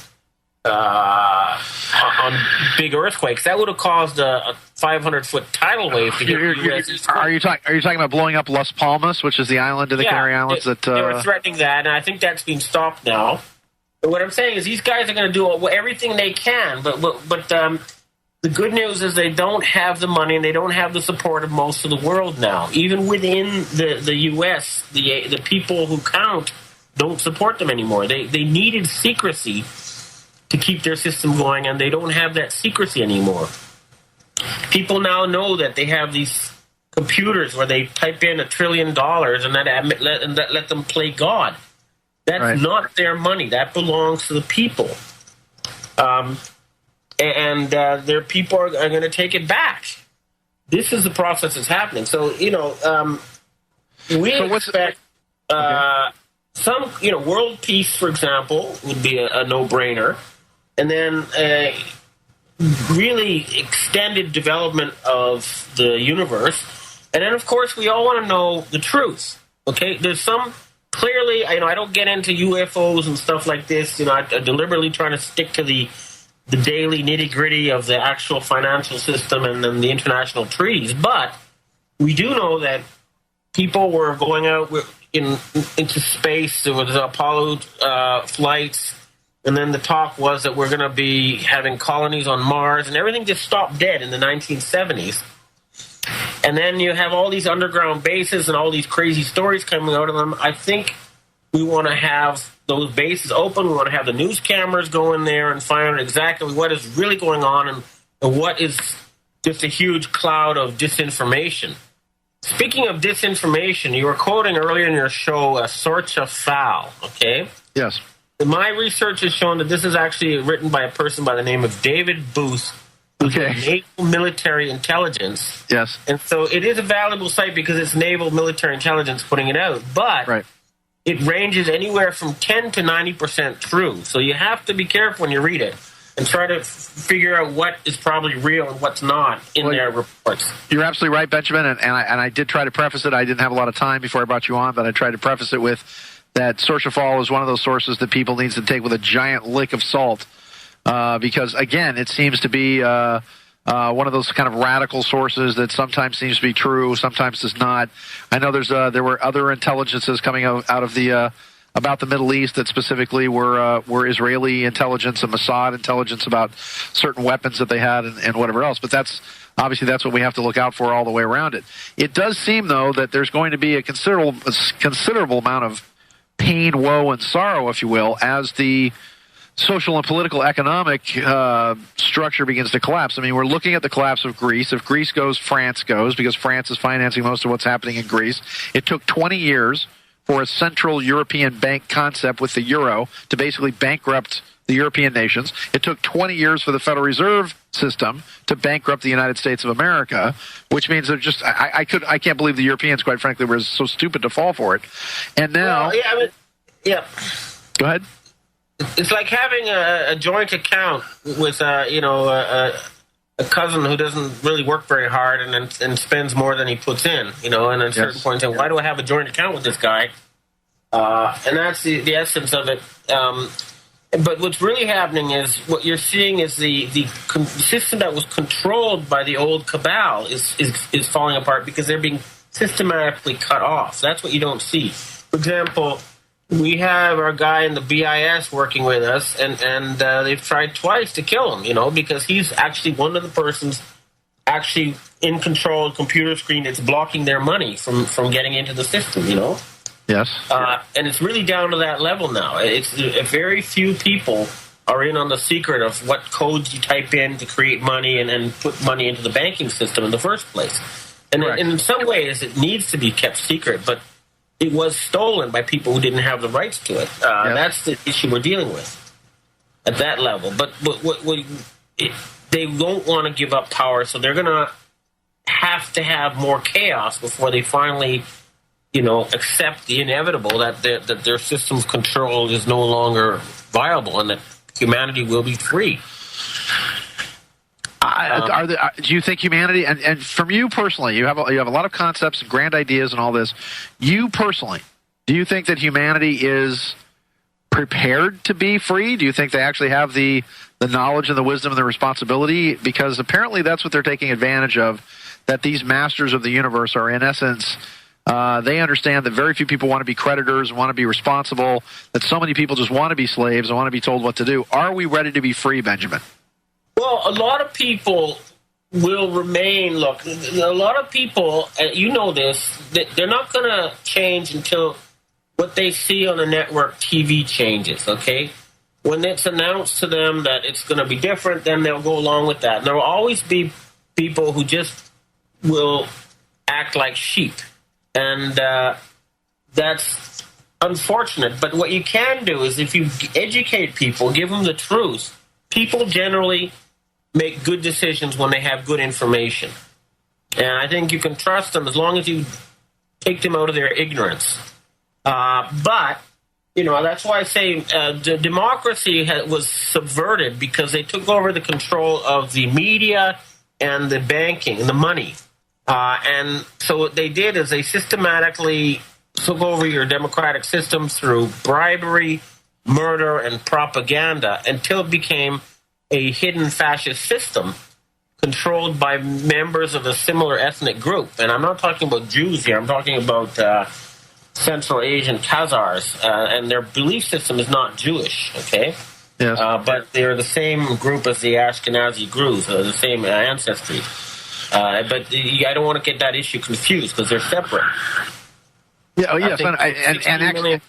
[SPEAKER 7] big earthquakes. That would have caused a 500-foot tidal wave to hit the U.S.
[SPEAKER 3] Are you talking about blowing up Las Palmas, which is the island of the Canary Islands? They
[SPEAKER 7] were threatening that, and I think that's been stopped now. But what I'm saying is these guys are going to do everything they can, but the good news is they don't have the money and they don't have the support of most of the world now. Even within the U.S., the people who count don't support them anymore. They needed secrecy to keep their system going, and they don't have that secrecy anymore. People now know that they have these computers where they type in $1 trillion and let them play God. That's not their money. That belongs to the people. And their people are going to take it back. This is the process that's happening. So, we expect some, world peace, for example, would be a no-brainer. And then really extended development of the universe. And then, of course, we all want to know the truth. Okay? There's some... Clearly, I don't get into UFOs and stuff like this. I'm deliberately trying to stick to the daily nitty-gritty of the actual financial system and then the international treaties. But we do know that people were going out into space. There was Apollo flights, and then the talk was that we're going to be having colonies on Mars, and everything just stopped dead in the 1970s. And then you have all these underground bases and all these crazy stories coming out of them. I think we want to have those bases open. We want to have the news cameras go in there and find out exactly what is really going on and what is just a huge cloud of disinformation. Speaking of disinformation, you were quoting earlier in your show a Sorcha Fowl, okay?
[SPEAKER 3] Yes.
[SPEAKER 7] My research has shown that this is actually written by a person by the name of David Booth, Naval Military Intelligence.
[SPEAKER 3] Yes.
[SPEAKER 7] And so it is a valuable site because it's Naval Military Intelligence putting it out. But it ranges anywhere from 10 to 90% true. So you have to be careful when you read it and try to figure out what is probably real and what's not in their reports.
[SPEAKER 3] You're absolutely right, Benjamin. And I did try to preface it. I didn't have a lot of time before I brought you on, but I tried to preface it with that Sorcha Fall is one of those sources that people need to take with a giant lick of salt. Because, again, it seems to be one of those kind of radical sources that sometimes seems to be true, sometimes does not. I know there were other intelligences coming out of the about the Middle East that specifically were Israeli intelligence and Mossad intelligence about certain weapons that they had and whatever else. But that's what we have to look out for all the way around it. It does seem, though, that there's going to be a considerable amount of pain, woe, and sorrow, if you will, as the social and political economic structure begins to collapse. I mean, we're looking at the collapse of Greece. If Greece goes, France goes, because France is financing most of what's happening in Greece. It took 20 years for a central European bank concept with the euro to basically bankrupt the European nations. It took 20 years for the Federal Reserve System to bankrupt the United States of America, which means they're just I can't believe the Europeans, quite frankly, were so stupid to fall for it. And now, Go ahead.
[SPEAKER 7] It's like having a joint account with a a cousin who doesn't really work very hard and spends more than he puts in, and at a certain point, why do I have a joint account with this guy? And that's the essence of it. But what's really happening is what you're seeing is the system that was controlled by the old cabal is falling apart because they're being systematically cut off. That's what you don't see. For example, we have our guy in the BIS working with us, and they've tried twice to kill him, because he's actually one of the persons actually in control of the computer screen that's blocking their money from getting into the system,
[SPEAKER 3] Yes.
[SPEAKER 7] And it's really down to that level now. It's very few people are in on the secret of what codes you type in to create money and put money into the banking system in the first place. And in some ways, it needs to be kept secret, but it was stolen by people who didn't have the rights to it. That's the issue we're dealing with at that level. But they don't want to give up power, so they're going to have more chaos before they finally, accept the inevitable that their system of control is no longer viable and that humanity will be free.
[SPEAKER 3] Do you think humanity, and from you personally, you have a lot of concepts and grand ideas and all this. You personally, do you think that humanity is prepared to be free? Do you think they actually have the knowledge and the wisdom and the responsibility? Because apparently that's what they're taking advantage of, that these masters of the universe are, in essence, they understand that very few people want to be creditors and want to be responsible, that so many people just want to be slaves and want to be told what to do. Are we ready to be free, Benjamin?
[SPEAKER 7] Well, a lot of people will remain. Look, a lot of people, you know this, they're not going to change until what they see on the network TV changes, okay? When it's announced to them that it's going to be different, then they'll go along with that. And there will always be people who just will act like sheep. And that's unfortunate. But what you can do is if you educate people, give them the truth, people generally make good decisions when they have good information. And I think you can trust them as long as you take them out of their ignorance. But, that's why I say the democracy was subverted because they took over the control of the media and the banking and the money. And so what they did is they systematically took over your democratic system through bribery, murder, and propaganda until it became a hidden fascist system controlled by members of a similar ethnic group. And I'm not talking about Jews here. I'm talking about Central Asian Khazars. And their belief system is not Jewish, okay?
[SPEAKER 3] Yes.
[SPEAKER 7] But they're the same group as the Ashkenazi Druze, the same ancestry. But I don't want to get that issue confused because they're separate.
[SPEAKER 3] Yeah. Oh, yes. And
[SPEAKER 7] actually,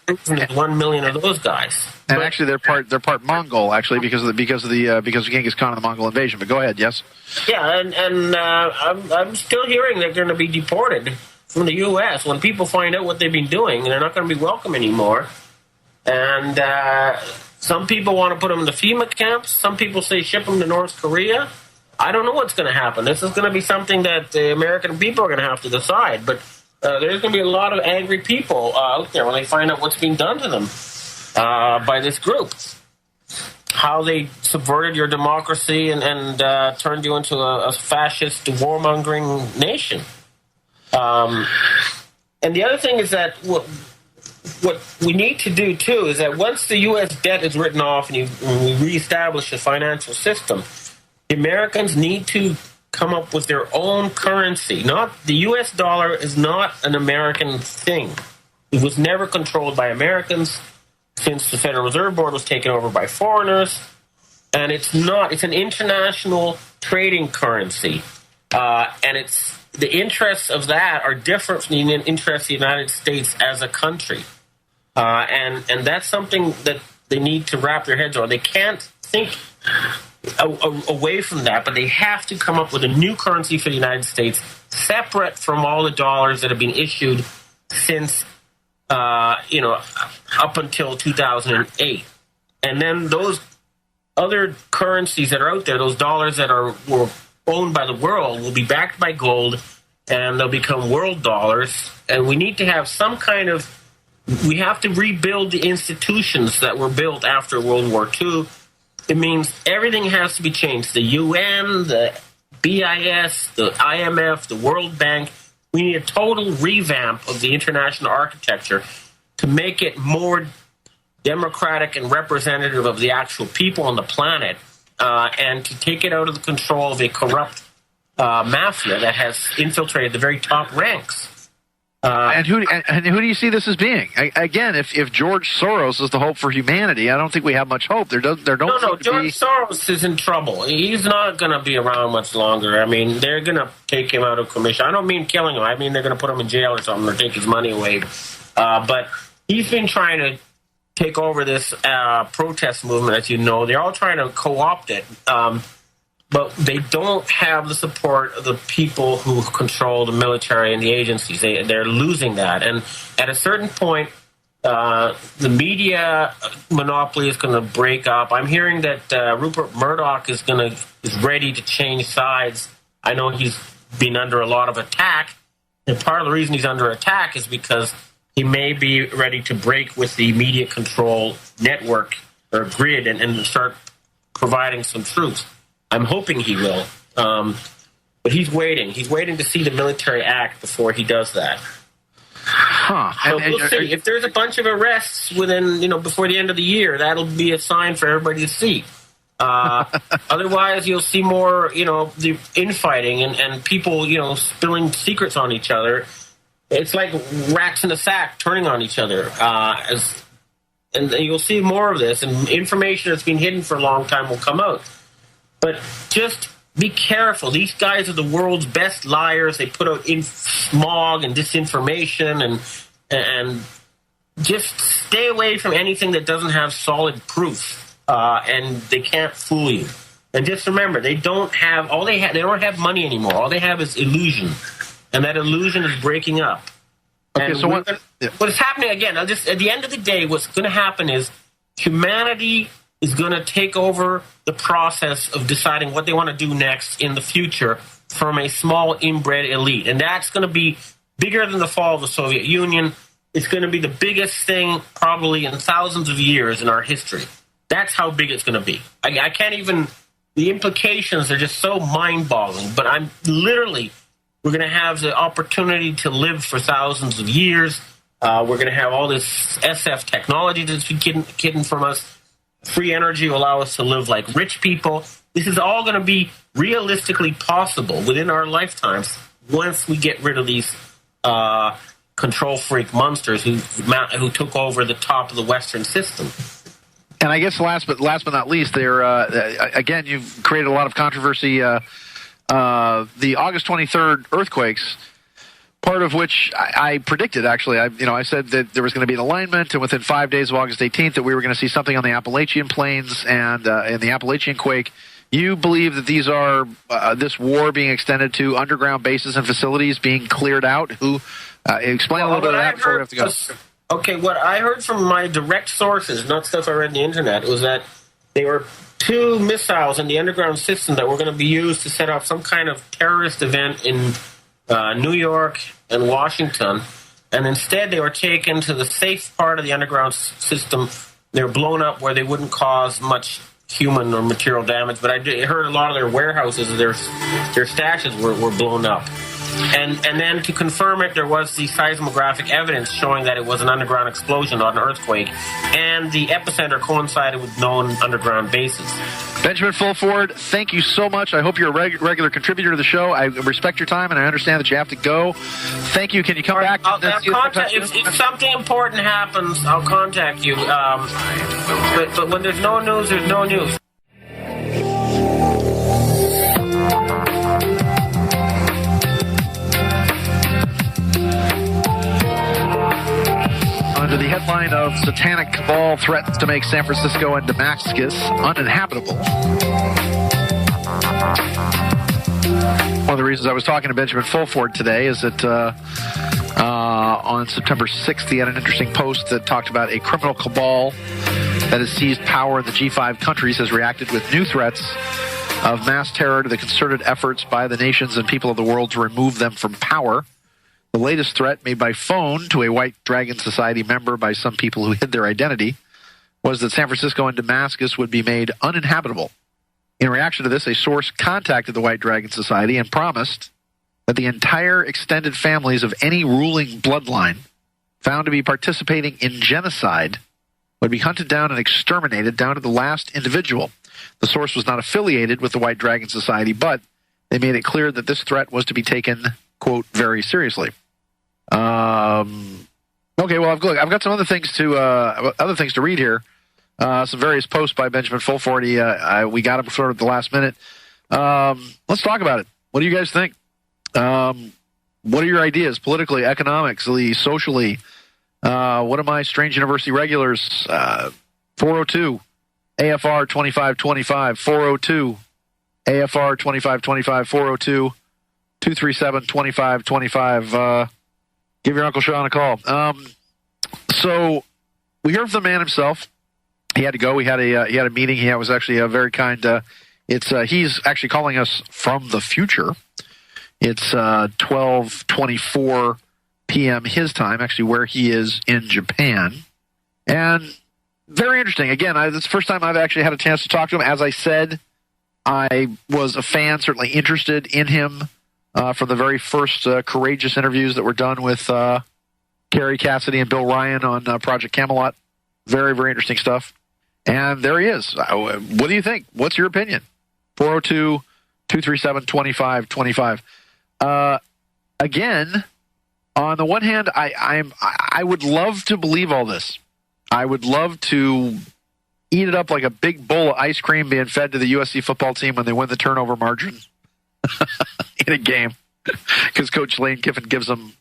[SPEAKER 7] 1 million of those guys.
[SPEAKER 3] And actually, they're part Mongol. Actually, because of Genghis Khan and the Mongol invasion. But go ahead. Yes.
[SPEAKER 7] Yeah, and I'm still hearing they're going to be deported from the U.S. when people find out what they've been doing. They're not going to be welcome anymore. And some people want to put them in the FEMA camps. Some people say ship them to North Korea. I don't know what's going to happen. This is going to be something that the American people are going to have to decide. But there's going to be a lot of angry people out there when they find out what's being done to them by this group. How they subverted your democracy and turned you into a fascist, warmongering nation. And the other thing is that what we need to do, too, is that once the U.S. debt is written off and we reestablish the financial system, the Americans need to come up with their own currency. The U.S. dollar is not an American thing. It was never controlled by Americans since the Federal Reserve Board was taken over by foreigners. And it's an international trading currency. And the interests of that are different from the interests of the United States as a country. And that's something that they need to wrap their heads around. They can't think away from that, but they have to come up with a new currency for the United States, separate from all the dollars that have been issued since, up until 2008. And then those other currencies that are out there, those dollars that were owned by the world, will be backed by gold, and they'll become world dollars. And we need to have some kind of, we have to rebuild the institutions that were built after World War II. It means everything has to be changed. The UN, the BIS, the IMF, the World Bank. We need a total revamp of the international architecture to make it more democratic and representative of the actual people on the planet, and to take it out of the control of a corrupt mafia that has infiltrated the very top ranks.
[SPEAKER 3] And who do you see this as being? Again, if George Soros is the hope for humanity, I don't think we have much hope.
[SPEAKER 7] No, George Soros is in trouble. He's not going to be around much longer. I mean, they're going to take him out of commission. I don't mean killing him. I mean they're going to put him in jail or something or take his money away. But he's been trying to take over this protest movement, as you know. They're all trying to co-opt it. But they don't have the support of the people who control the military and the agencies. They're losing that. And at a certain point, the media monopoly is going to break up. I'm hearing that Rupert Murdoch is ready to change sides. I know he's been under a lot of attack. And part of the reason he's under attack is because he may be ready to break with the media control network or grid and start providing some truth. I'm hoping he will, but he's waiting. He's waiting to see the military act before he does that. So we'll see. If there's a bunch of arrests before the end of the year, that'll be a sign for everybody to see. Otherwise, you'll see more, the infighting and people, spilling secrets on each other. It's like rats in a sack turning on each other. And you'll see more of this, and information that's been hidden for a long time will come out. But just be careful. These guys are the world's best liars. They put out smog and disinformation, and just stay away from anything that doesn't have solid proof. And they can't fool you. And just remember, they don't have money anymore. All they have is illusion, and that illusion is breaking up.
[SPEAKER 3] Okay, so what
[SPEAKER 7] is happening again? At the end of the day, what's going to happen is humanity is going to take over the process of deciding what they want to do next in the future from a small inbred elite. And that's going to be bigger than the fall of the Soviet Union. It's going to be the biggest thing probably in thousands of years in our history. That's how big it's going to be. I can't even, the implications are just so mind-boggling. But we're going to have the opportunity to live for thousands of years. We're going to have all this SF technology that's been hidden from us. Free energy will allow us to live like rich people. This is all going to be realistically possible within our lifetimes once we get rid of these control freak monsters who took over the top of the Western system.
[SPEAKER 3] And I guess last but not least, again, you've created a lot of controversy. The August 23rd earthquakes, part of which I predicted, actually. I said that there was going to be an alignment, and within 5 days of August 18th that we were going to see something on the Appalachian Plains and in the Appalachian quake. You believe that these are this war being extended to underground bases and facilities being cleared out? Explain a little bit of that before we have to go.
[SPEAKER 7] Okay, what I heard from my direct sources, not stuff I read on the internet, was that there were 2 missiles in the underground system that were going to be used to set off some kind of terrorist event in New York and Washington, and instead they were taken to the safe part of the underground system. They were blown up where they wouldn't cause much human or material damage, but I heard a lot of their warehouses, their stashes were blown up. And then to confirm it, there was the seismographic evidence showing that it was an underground explosion, not an earthquake, and the epicenter coincided with known underground bases.
[SPEAKER 3] Benjamin Fulford, thank you so much. I hope you're a regular contributor to the show. I respect your time, and I understand that you have to go. Thank you. Can you come back?
[SPEAKER 7] If something important happens, I'll contact you. But when there's no news, there's no news.
[SPEAKER 3] Under the headline of Satanic Cabal Threatens to Make San Francisco and Damascus Uninhabitable. One of the reasons I was talking to Benjamin Fulford today is that on September 6th, he had an interesting post that talked about a criminal cabal that has seized power in the G5 countries, has reacted with new threats of mass terror to the concerted efforts by the nations and people of the world to remove them from power. The latest threat made by phone to a White Dragon Society member by some people who hid their identity was that San Francisco and Damascus would be made uninhabitable. In reaction to this, a source contacted the White Dragon Society and promised that the entire extended families of any ruling bloodline found to be participating in genocide would be hunted down and exterminated down to the last individual. The source was not affiliated with the White Dragon Society, but they made it clear that this threat was to be taken, quote, very seriously. Okay, well, I've got some other things to read here. Some various posts by Benjamin Fulford. We got him sort of at the last minute. Let's talk about it. What do you guys think? What are your ideas politically, economically, socially? What are my Strange University regulars? 402 AFR 2525, 402 AFR 2525, 402 237 2525. Give your Uncle Sean a call. So we heard from the man himself. He had to go. He had a meeting. He was actually a very kind. He's actually calling us from the future. It's 12:24 p.m. his time, actually, where he is in Japan. And very interesting. Again, this is the first time I've actually had a chance to talk to him. As I said, I was a fan, certainly interested in him from the very first courageous interviews that were done with Kerry Cassidy and Bill Ryan on Project Camelot. Very, very interesting stuff. And there he is. What do you think? What's your opinion? 402-237-2525. Again, on the one hand, I would love to believe all this. I would love to eat it up like a big bowl of ice cream being fed to the USC football team when they win the turnover margin in a game, because Coach Lane Kiffin gives them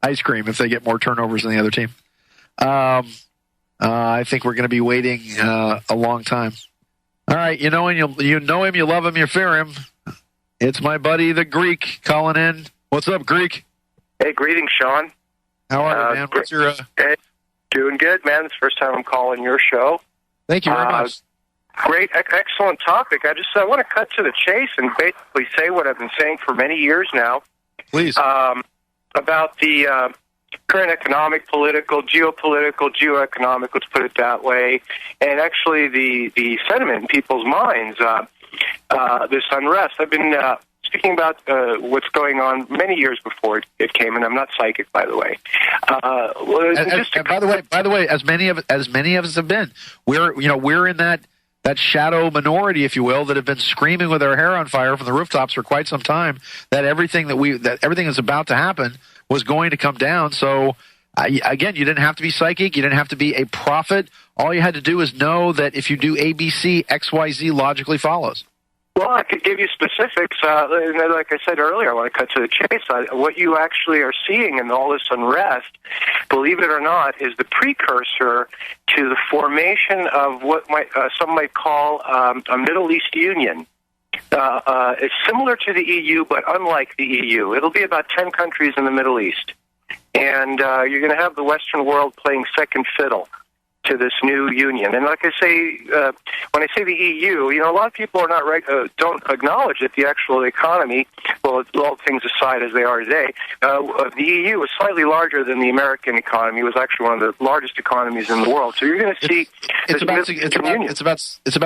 [SPEAKER 3] ice cream if they get more turnovers than the other team. I think we're going to be waiting a long time. All right, you know him, you love him, you fear him. It's my buddy, the Greek, calling in. What's up, Greek?
[SPEAKER 2] Hey, greetings, Sean.
[SPEAKER 3] How are you, man? What's your...
[SPEAKER 2] Hey, doing good, man. It's the first time I'm calling your show.
[SPEAKER 3] Thank you very much.
[SPEAKER 2] Great, excellent topic. I want to cut to the chase and basically say what I've been saying for many years now.
[SPEAKER 3] Please.
[SPEAKER 2] About the current economic, political, geoeconomic, let's put it that way, and actually the sentiment in people's minds, this unrest. I've been speaking about what's going on many years before it came, and I'm not psychic, by the way.
[SPEAKER 3] By the way, as many of us have been, we're in that shadow minority, if you will, that have been screaming with our hair on fire from the rooftops for quite some time that everything that's about to happen was going to come down. So again, you didn't have to be psychic, you didn't have to be a prophet. All you had to do is know that if you do ABC, XYZ logically follows.
[SPEAKER 2] Well, I could give you specifics. Like I said earlier, I want to cut to the chase. What you actually are seeing in all this unrest, believe it or not, is the precursor to the formation of what some might call a Middle East Union. It's similar to the EU, but unlike the EU. It'll be about 10 countries in the Middle East. And you're going to have the Western world playing second fiddle to this new union. And like I say, when I say the EU, a lot of people are not don't acknowledge that the actual economy, well, all things aside as they are today, the EU is slightly larger than the American economy. It was actually one of the largest economies in the world. So you're going to see
[SPEAKER 3] it's about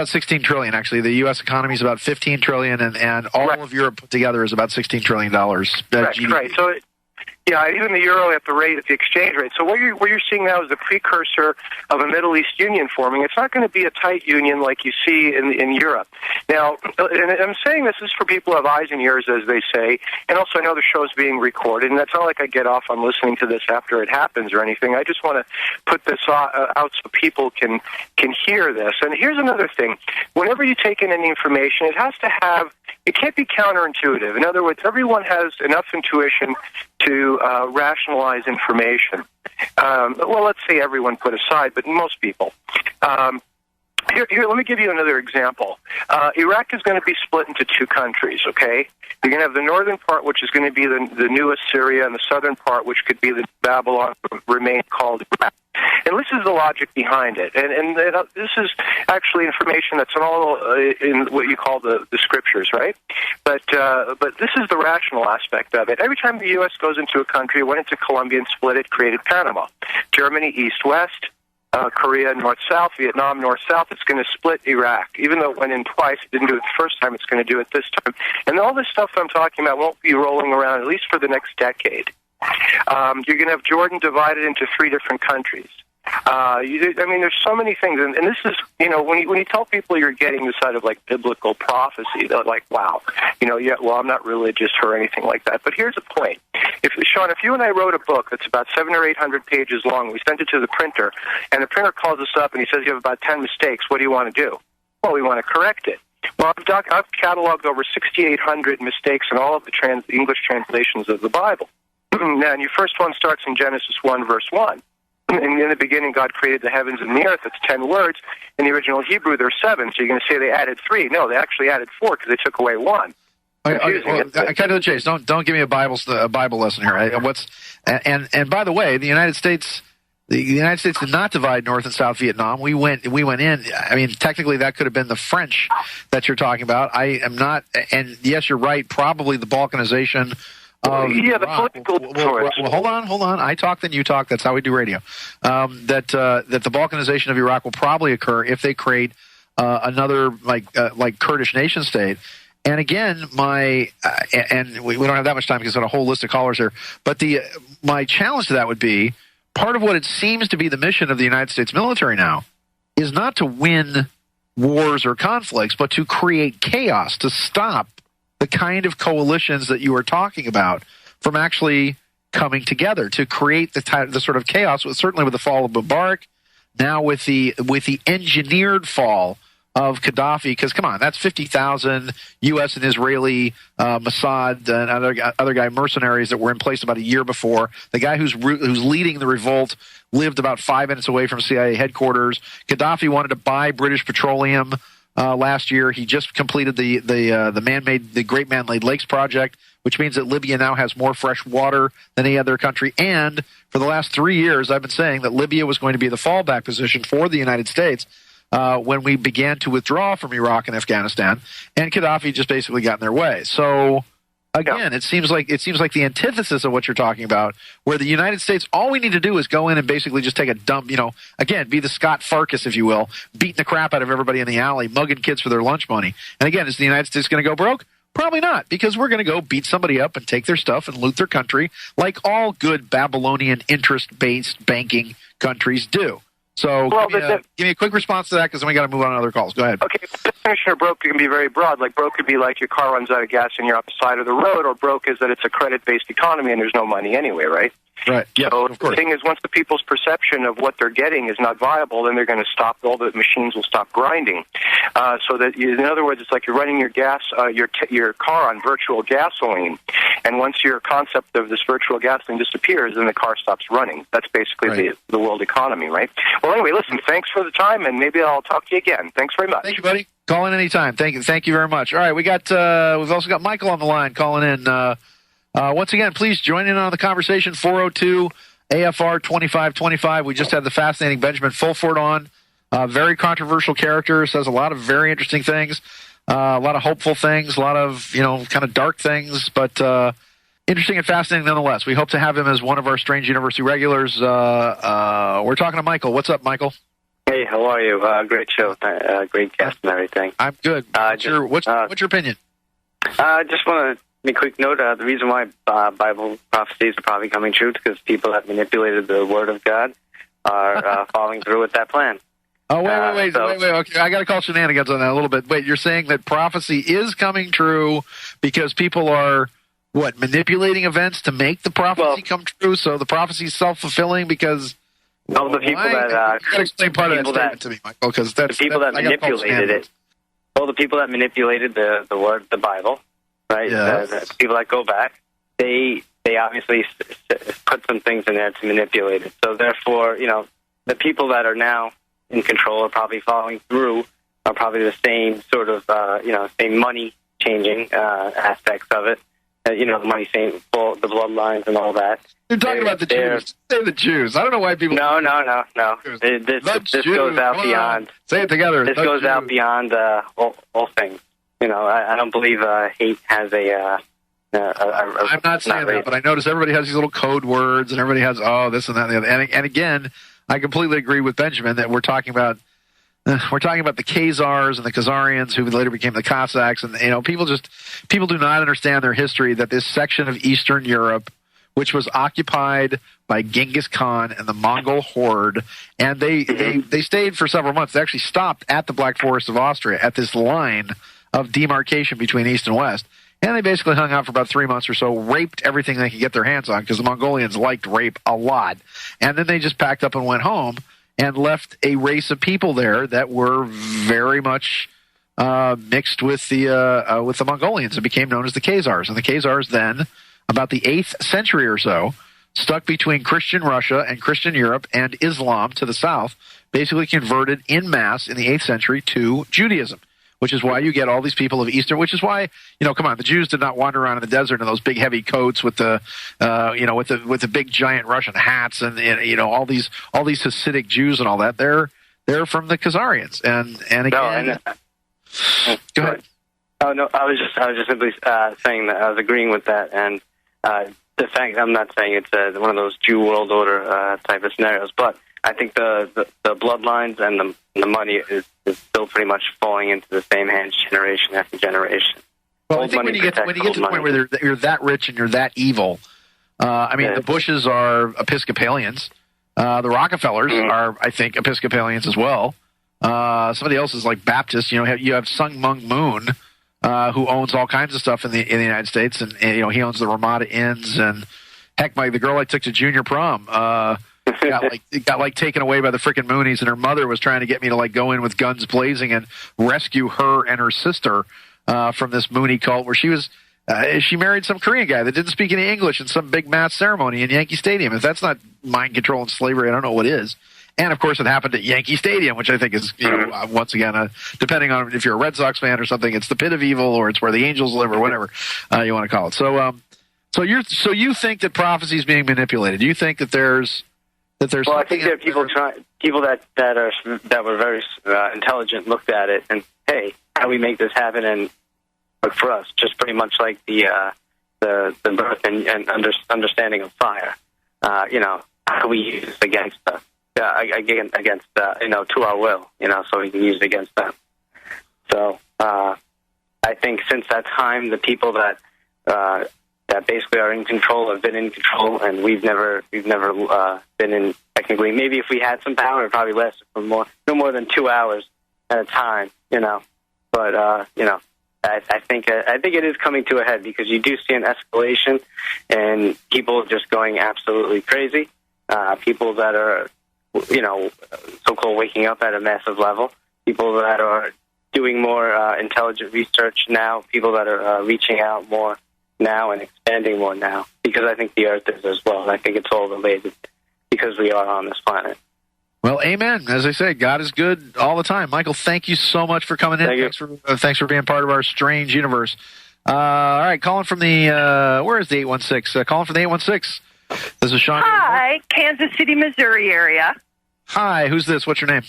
[SPEAKER 3] 16 trillion actually. The US economy is about 15 trillion and all of Europe put together is about $16 trillion.
[SPEAKER 2] Right. So yeah, even the euro at the exchange rate. So what you're seeing now is the precursor of a Middle East union forming. It's not going to be a tight union like you see in Europe. Now, and I'm saying this is for people who have eyes and ears, as they say, and also I know the show's being recorded, and it's not like I get off on listening to this after it happens or anything. I just want to put this out so people can hear this. And here's another thing. Whenever you take in any information, it can't be counterintuitive. In other words, everyone has enough intuition to rationalize information. Well, let's say everyone put aside, but most people. Here, let me give you another example. Iraq is going to be split into two countries, okay? You're going to have the northern part, which is going to be the newest Syria, and the southern part, which could be the Babylon, remain called Iraq. And this is the logic behind it. And this is actually information that's all in what you call the scriptures, right? But this is the rational aspect of it. Every time the U.S. goes into a country, it went into Colombia and split it, created Panama. Germany, east-west. Korea, north-south, Vietnam, north-south. It's going to split Iraq. Even though it went in twice, it didn't do it the first time, it's going to do it this time. And all this stuff I'm talking about won't be rolling around, at least for the next decade. You're going to have Jordan divided into 3 different countries. There's so many things, and this is, when you tell people you're getting this out of like biblical prophecy, they're like, wow, I'm not religious or anything like that. But here's the point: Sean, if you and I wrote a book that's about 700 or 800 pages long, we sent it to the printer, and the printer calls us up and he says you have about 10 mistakes. What do you want to do? Well, we want to correct it. Well, I've cataloged over 6,800 mistakes in all of the English translations of the Bible. Now, and your first one starts in Genesis 1, verse 1. And in the beginning, God created the heavens and the earth. That's 10 words. In the original Hebrew, there's 7. So you're going to say they added 3. No, they actually added 4 because they took away 1.
[SPEAKER 3] I cut to the chase. Don't give me a Bible lesson here. And by the way, the United States did not divide North and South Vietnam. We went in. I mean, technically, that could have been the French that you're talking about. I am not. And yes, you're right. Probably the balkanization.
[SPEAKER 2] The political
[SPEAKER 3] well, hold on. I talk, then you talk. That's how we do radio. That the balkanization of Iraq will probably occur if they create another like Kurdish nation state. And again, and we don't have that much time because I've got a whole list of callers here. But my challenge to that would be part of what it seems to be the mission of the United States military now is not to win wars or conflicts, but to create chaos, to stop the kind of coalitions that you are talking about from actually coming together, to create the sort of chaos, certainly with the fall of Mubarak, now with the engineered fall of Gaddafi, because come on, that's 50,000 U.S. and Israeli Mossad and other guy mercenaries that were in place about a year before. The guy who's leading the revolt lived about 5 minutes away from CIA headquarters. Gaddafi wanted to buy British petroleum last year. He just completed the Great Man-Made Lakes project, which means that Libya now has more fresh water than any other country. And for the last 3 years, I've been saying that Libya was going to be the fallback position for the United States when we began to withdraw from Iraq and Afghanistan, and Gaddafi just basically got in their way. So again, it seems like the antithesis of what you're talking about, where the United States, all we need to do is go in and basically just take a dump, again, be the Scott Farkas, if you will, beating the crap out of everybody in the alley, mugging kids for their lunch money. And again, is the United States going to go broke? Probably not, because we're going to go beat somebody up and take their stuff and loot their country like all good Babylonian interest-based banking countries do. So give me a quick response to that, because then we got to move on to other calls. Go ahead.
[SPEAKER 2] Okay, the definition of broke can be very broad. Like broke could be like your car runs out of gas and you're off the side of the road, or broke is that it's a credit-based economy and there's no money anyway, right?
[SPEAKER 3] Right. Yeah.
[SPEAKER 2] So
[SPEAKER 3] of course.
[SPEAKER 2] The thing is, once the people's perception of what they're getting is not viable, then they're going to stop. All the machines will stop grinding. So that, in other words, it's like you're running your your car on virtual gasoline, and once your concept of this virtual gasoline disappears, then the car stops running. That's basically the world economy, right? Well, anyway, listen. Thanks for the time, and maybe I'll talk to you again. Thanks very much.
[SPEAKER 3] Thank you, buddy. Call in anytime. Thank you very much. All right, we've also got Michael on the line calling in. Once again, please join in on the conversation, 402 AFR 2525. We just had the fascinating Benjamin Fulford on. Very controversial character, says a lot of very interesting things, a lot of hopeful things, a lot of, kind of dark things, but interesting and fascinating nonetheless. We hope to have him as one of our Strange University regulars. We're talking to Michael. What's up, Michael?
[SPEAKER 8] Hey, how are you? Great show. Great guest and everything.
[SPEAKER 3] I'm good. What's your opinion?
[SPEAKER 8] I just want to make a quick note. The reason why Bible prophecies are probably coming true is because people that manipulated the Word of God are following through with that plan.
[SPEAKER 3] Oh, wait. Okay, I got to call shenanigans on that a little bit. Wait, you're saying that prophecy is coming true because people are, manipulating events to make the prophecy come true? So the prophecy is self-fulfilling because...
[SPEAKER 8] No, the people that...
[SPEAKER 3] you got to explain part of that statement to me, Michael, because that's...
[SPEAKER 8] The people that manipulated it. Well, the people that manipulated the Word, the Bible, right?
[SPEAKER 3] Yes.
[SPEAKER 8] The people that go back, they obviously put some things in there to manipulate it. So therefore, the people that are now in control are probably following through, are probably the same sort of, same money changing aspects of it. The money saying the bloodlines and all that.
[SPEAKER 3] You're talking about the Jews. Say the Jews. I don't know why people...
[SPEAKER 8] No. This goes out beyond...
[SPEAKER 3] Say it together.
[SPEAKER 8] This goes out beyond all things. I don't believe hate has a...
[SPEAKER 3] I'm not saying that, but I notice everybody has these little code words, and everybody has, this and that and the other. And again, I completely agree with Benjamin that we're talking about the Khazars and the Khazarians who later became the Cossacks, and people do not understand their history. That this section of Eastern Europe, which was occupied by Genghis Khan and the Mongol horde, and they stayed for several months. They actually stopped at the Black Forest of Austria at this line of demarcation between East and West. And they basically hung out for about 3 months or so, raped everything they could get their hands on, because the Mongolians liked rape a lot. And then they just packed up and went home and left a race of people there that were very much mixed with the Mongolians and became known as the Khazars. And the Khazars then, about the 8th century or so, stuck between Christian Russia and Christian Europe and Islam to the south, basically converted en masse in the 8th century to Judaism. Which is why you get all these people of Eastern. Which is why, come on, the Jews did not wander around in the desert in those big heavy coats with the, with the big giant Russian hats and all these Hasidic Jews and all that. They're from the Khazarians, and again. Go ahead.
[SPEAKER 8] Oh no, I was just simply saying that I was agreeing with that, and the fact I'm not saying it's one of those Jew world order type of scenarios, but I think the bloodlines and the money is still pretty much falling into the same hands generation after generation.
[SPEAKER 3] Well, I think when you get to the point where you're that rich and you're that evil, the Bushes are Episcopalians. The Rockefellers are, I think, Episcopalians as well. Somebody else is like Baptist. You have Sung Mung Moon, who owns all kinds of stuff in the United States, and he owns the Ramada Inns, and heck, the girl I took to junior prom got taken away by the frickin' Moonies, and her mother was trying to get me to go in with guns blazing and rescue her and her sister from this Mooney cult where she was. She married some Korean guy that didn't speak any English in some big mass ceremony in Yankee Stadium. If that's not mind control and slavery, I don't know what is. And, of course, it happened at Yankee Stadium, which I think is, once again, depending on if you're a Red Sox fan or something, it's the pit of evil or it's where the angels live or whatever you want to call it. So you think that prophecy is being manipulated? Do you think that there's
[SPEAKER 8] well, I think there are people that were very intelligent looked at it and, hey, how do we make this happen and work for us? Just pretty much like the birth and understanding of fire. How do we use it against us? Against to our will, so we can use it against them. So I think since that time, the people that basically are in control have been in control, and we've never been in. Technically, maybe if we had some power, it probably lasted for no more than 2 hours at a time, But I think it is coming to a head because you do see an escalation and people just going absolutely crazy. People that are so-called waking up at a massive level, people that are doing more intelligent research now, people that are reaching out more now and expanding more now, because I think the Earth is as well, and I think it's all related because we are on this planet.
[SPEAKER 3] Well, amen. As I say, God is good all the time. Michael, thank you so much for coming in. Thanks for being part of our strange universe. All right, calling from the, where is the 816? Calling from the 816. This is Sean.
[SPEAKER 9] Hi, Kansas City, Missouri area.
[SPEAKER 3] Hi, who's this? What's your name?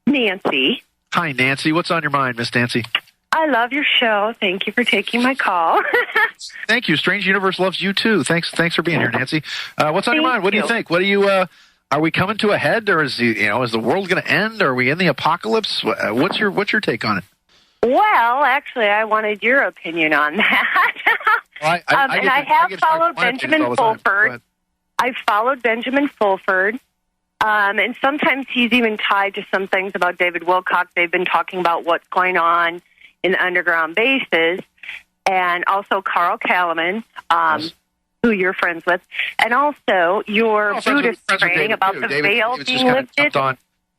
[SPEAKER 9] Nancy.
[SPEAKER 3] Hi, Nancy. What's on your mind, Miss Nancy?
[SPEAKER 9] I love your show. Thank you for taking my call.
[SPEAKER 3] Thank you. Strange Universe loves you, too. Thanks for being here, Nancy. What's on your mind? What do you think? What do you, are we coming to a head, or is the world going to end? Are we in the apocalypse? What's your take on it?
[SPEAKER 9] Well, actually, I wanted your opinion on that. I have followed Benjamin Fulford. I've followed Benjamin Fulford. And sometimes he's even tied to some things about David Wilcock. They've been talking about what's going on in the underground bases. And also Carl Kalaman, who you're friends with. And also your Buddhist training about the veil being lifted.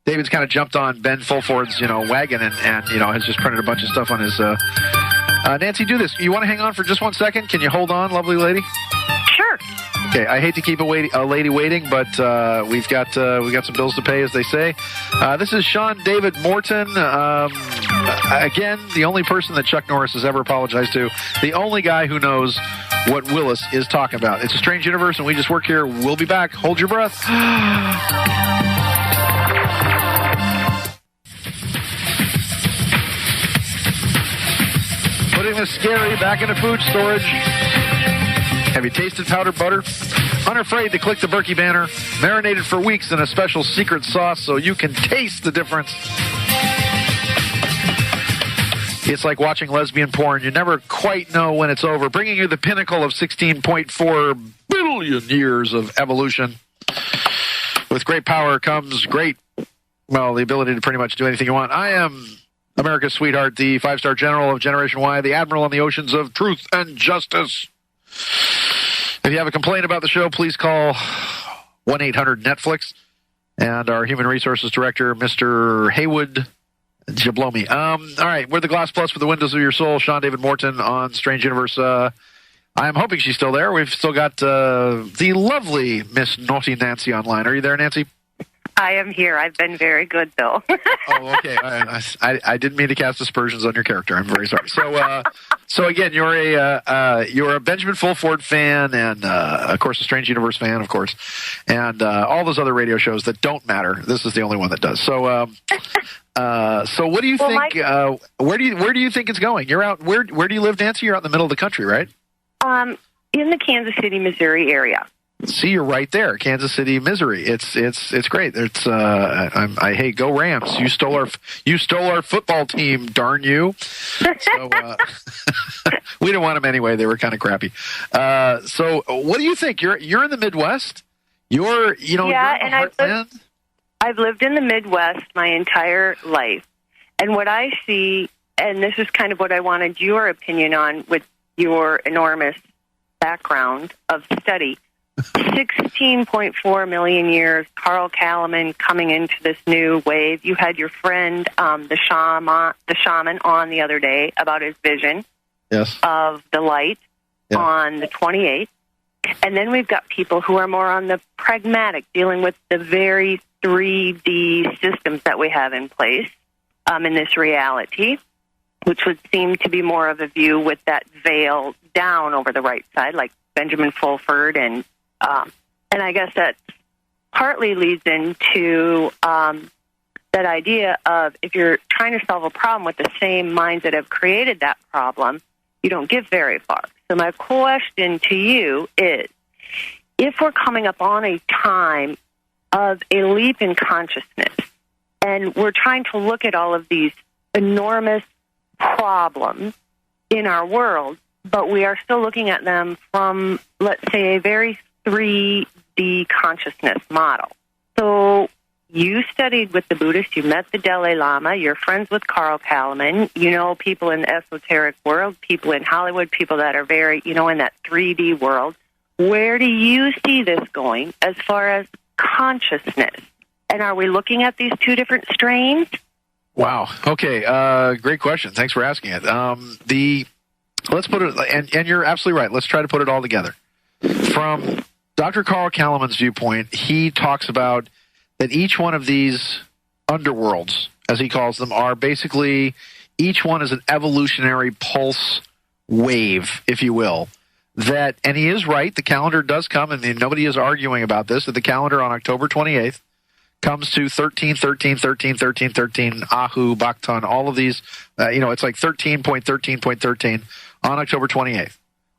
[SPEAKER 3] David's kind of jumped on Ben Fulford's, wagon and has just printed a bunch of stuff on his... Nancy, do this. You want to hang on for just 1 second? Can you hold on, lovely lady?
[SPEAKER 9] Sure.
[SPEAKER 3] Okay, I hate to keep a lady waiting, but we've got some bills to pay, as they say. This is Sean David Morton. Again, the only person that Chuck Norris has ever apologized to. The only guy who knows what Willis is talking about. It's a strange universe, and we just work here. We'll be back. Hold your breath. Putting the scary back into food storage. Have you tasted powdered butter? Unafraid to click the Berkey banner. Marinated for weeks in a special secret sauce so you can taste the difference. It's like watching lesbian porn. You never quite know when it's over. Bringing you the pinnacle of 16.4 billion years of evolution. With great power comes the ability to pretty much do anything you want. I am America's sweetheart, the 5-star general of Generation Y, the admiral on the oceans of truth and justice. If you have a complaint about the show, please call 1-800-NETFLIX. And our human resources director, Mr. Haywood Jablomi. All right, we're the Glass Plus for the windows of your soul. Sean David Morton on Strange Universe. I'm hoping she's still there. We've still got the lovely Miss Naughty Nancy online. Are you there, Nancy?
[SPEAKER 9] I am here. I've been very good, though.
[SPEAKER 3] Oh, okay. I didn't mean to cast aspersions on your character. I'm very sorry. So again, you're a Benjamin Fulford fan, and of course a Strange Universe fan, of course, and all those other radio shows that don't matter. This is the only one that does. So what do you think? Where do you think it's going? You're out. Where do you live, Nancy? You're out in the middle of the country, right?
[SPEAKER 9] In the Kansas City, Missouri area.
[SPEAKER 3] See, you're right there, Kansas City, Missouri. It's great. It's hey, go Rams! You stole our football team, darn you! So we didn't want them anyway. They were kind of crappy. So what do you think? You're in the Midwest. You're
[SPEAKER 9] I've lived in the Midwest my entire life, and what I see, and this is kind of what I wanted your opinion on with your enormous background of study. 16.4 million years, Carl Kalaman coming into this new wave. You had your friend, the shaman, on the other day about his vision of the light on the 28th. And then we've got people who are more on the pragmatic, dealing with the very 3D systems that we have in place in this reality, which would seem to be more of a view with that veil down over the right side, like Benjamin Fulford, and I guess that partly leads into that idea of if you're trying to solve a problem with the same minds that have created that problem, you don't get very far. So my question to you is, if we're coming up on a time of a leap in consciousness, and we're trying to look at all of these enormous problems in our world, but we are still looking at them from, let's say, a very 3D consciousness model. So you studied with the Buddhists, you met the Dalai Lama, you're friends with Carl Kalaman, you know people in the esoteric world, people in Hollywood, people that are very, in that 3D world. Where do you see this going as far as consciousness? And are we looking at these two different strains?
[SPEAKER 3] Wow. Okay. Great question. Thanks for asking it. Let's put it, and you're absolutely right. Let's try to put it all together. From Dr. Carl Kalaman's viewpoint, he talks about that each one of these underworlds, as he calls them, are basically, each one is an evolutionary pulse wave, if you will. And he is right, the calendar does come, and nobody is arguing about this, that the calendar on October 28th comes to 13, 13, 13, 13, 13, Ahu, Bhaktan, all of these, it's like 13.13.13 on October 28th.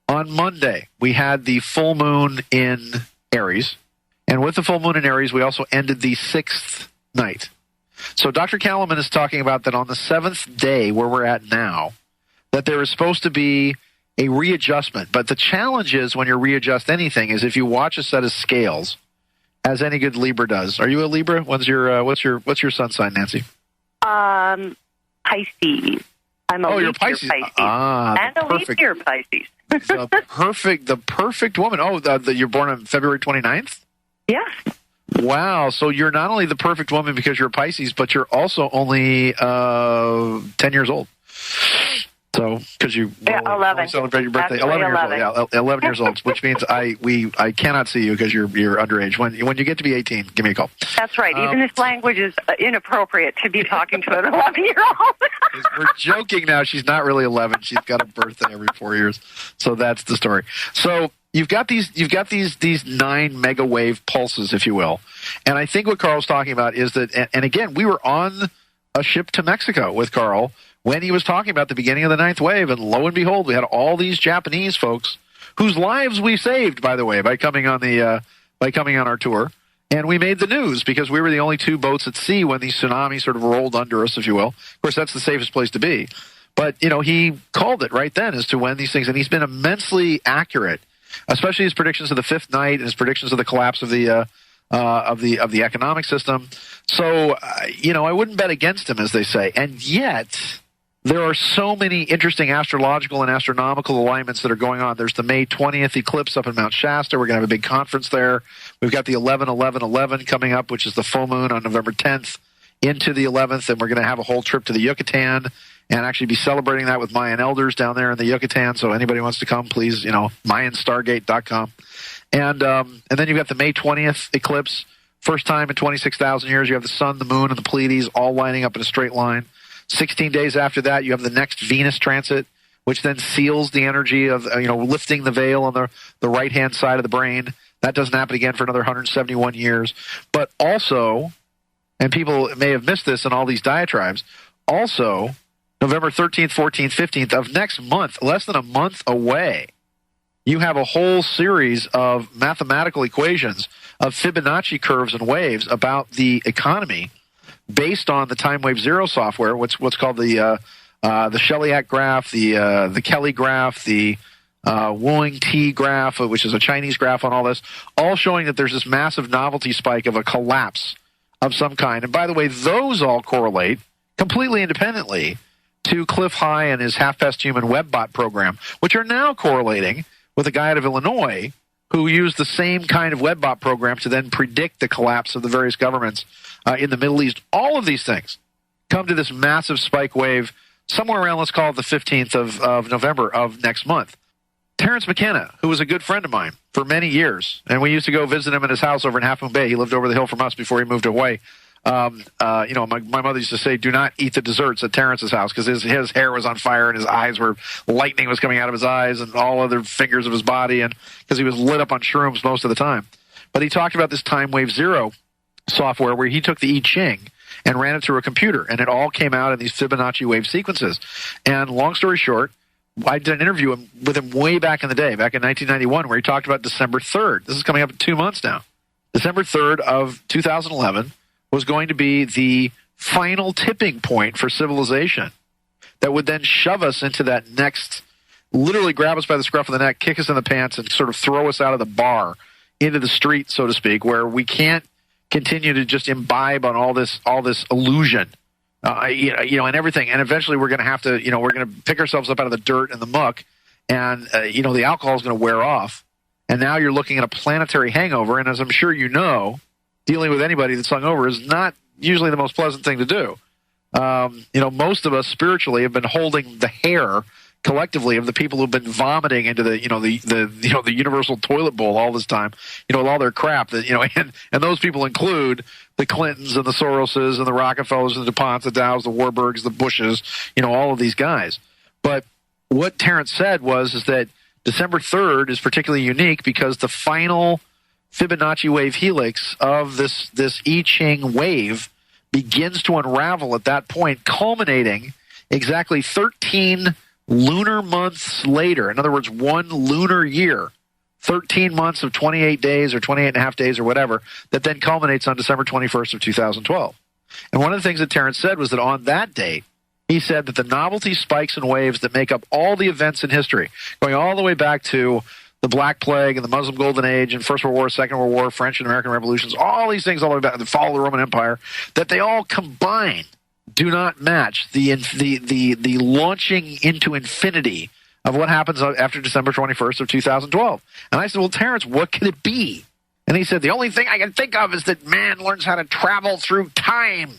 [SPEAKER 3] On Monday, we had the full moon in Aries, and with the full moon in Aries, we also ended the 6th night. So Dr. Kalaman is talking about that on the 7th day, where we're at now, that there is supposed to be a readjustment. But the challenge is, when you readjust anything, is if you watch a set of scales, as any good Libra does. Are you a Libra? What's your sun sign, Nancy?
[SPEAKER 9] Pisces. I'm a leap year Pisces. And a leap year Pisces.
[SPEAKER 3] the perfect woman. Oh, you're born on February 29th?
[SPEAKER 9] Yes.
[SPEAKER 3] Wow. So you're not only the perfect woman because you're a Pisces, but you're also only 10 years old. So, because you
[SPEAKER 9] 11.
[SPEAKER 3] Celebrate your birthday.
[SPEAKER 9] Actually,
[SPEAKER 3] 11 years old. Yeah, 11 years old, which means I cannot see you because you're underage. When you get to be 18, give me a call.
[SPEAKER 9] That's right. Even this language is inappropriate to be talking to an 11-year-old.
[SPEAKER 3] We're joking now. She's not really 11. She's got a birthday every 4 years. So that's the story. So you've got these 9 mega wave pulses, if you will. And I think what Carl's talking about is that, and again, we were on a ship to Mexico with Carl when he was talking about the beginning of the 9th wave, and lo and behold, we had all these Japanese folks whose lives we saved, by the way, by coming on our tour. And we made the news because we were the only two boats at sea when the tsunami sort of rolled under us, if you will. Of course, that's the safest place to be. But, he called it right then as to when these things, and he's been immensely accurate, especially his predictions of the fifth night and his predictions of the collapse of the economic system. So, I wouldn't bet against him, as they say. And yet, there are so many interesting astrological and astronomical alignments that are going on. There's the May 20th eclipse up in Mount Shasta. We're going to have a big conference there. We've got the 11-11-11 coming up, which is the full moon on November 10th into the 11th, and we're going to have a whole trip to the Yucatan and actually be celebrating that with Mayan elders down there in the Yucatan. So anybody wants to come, please, MayanStargate.com. And then you've got the May 20th eclipse. First time in 26,000 years, you have the sun, the moon, and the Pleiades all lining up in a straight line. 16 days after that, you have the next Venus transit, which then seals the energy of, lifting the veil on the right-hand side of the brain. That doesn't happen again for another 171 years. But also, and people may have missed this in all these diatribes, also, November 13th, 14th, 15th of next month, less than a month away, you have a whole series of mathematical equations of Fibonacci curves and waves about the economy based on the time wave zero software, what's called the Shellyak graph, the Kelly graph, the Wooing T graph, which is a Chinese graph on all this, all showing that there's this massive novelty spike of a collapse of some kind. And by the way, those all correlate completely independently to Cliff High and his half-past human WebBot program, which are now correlating with a guy out of Illinois who used the same kind of WebBot program to then predict the collapse of the various governments in the Middle East. All of these things come to this massive spike wave somewhere around, let's call it the 15th of November of next month. Terrence McKenna, who was a good friend of mine for many years, and we used to go visit him at his house over in Half Moon Bay. He lived over the hill from us before he moved to Hawaii. My mother used to say, do not eat the desserts at Terrence's house because his hair was on fire and his eyes were, lightning was coming out of his eyes and all other fingers of his body, and because he was lit up on shrooms most of the time. But he talked about this time wave zero software where he took the I Ching and ran it through a computer, and it all came out in these Fibonacci wave sequences. And long story short, I did an interview with him way back in the day, back in 1991, where he talked about December 3rd. This is coming up in 2 months now. December 3rd of 2011 was going to be the final tipping point for civilization that would then shove us into that next, literally grab us by the scruff of the neck, kick us in the pants, and sort of throw us out of the bar into the street, so to speak, where we can't continue to just imbibe on all this illusion, and everything. And eventually we're going to have to, we're going to pick ourselves up out of the dirt and the muck, and, the alcohol is going to wear off. And now you're looking at a planetary hangover. And as I'm sure you know, dealing with anybody that's hungover is not usually the most pleasant thing to do. Most of us spiritually have been holding the hair collectively of the people who've been vomiting into the universal toilet bowl all this time, with all their crap and those people include the Clintons and the Soroses and the Rockefellers and the DuPonts, the Dows, the Warburgs, the Bushes, all of these guys. But what Terrence said is that December 3rd is particularly unique because the final Fibonacci wave helix of this I Ching wave begins to unravel at that point, culminating exactly 13 lunar months later. In other words, 1 lunar year, 13 months of 28 days or 28 and a half days or whatever, that then culminates on December 21st of 2012. And one of the things that Terrence said was that on that date, he said that the novelty spikes and waves that make up all the events in history, going all the way back to the Black Plague and the Muslim Golden Age and First World War, Second World War, French and American Revolutions, all these things all the way back to the fall of the Roman Empire, that they all combined do not match the launching into infinity of what happens after December 21st of 2012. And I said, well, Terrence, what could it be? And he said, the only thing I can think of is that man learns how to travel through time.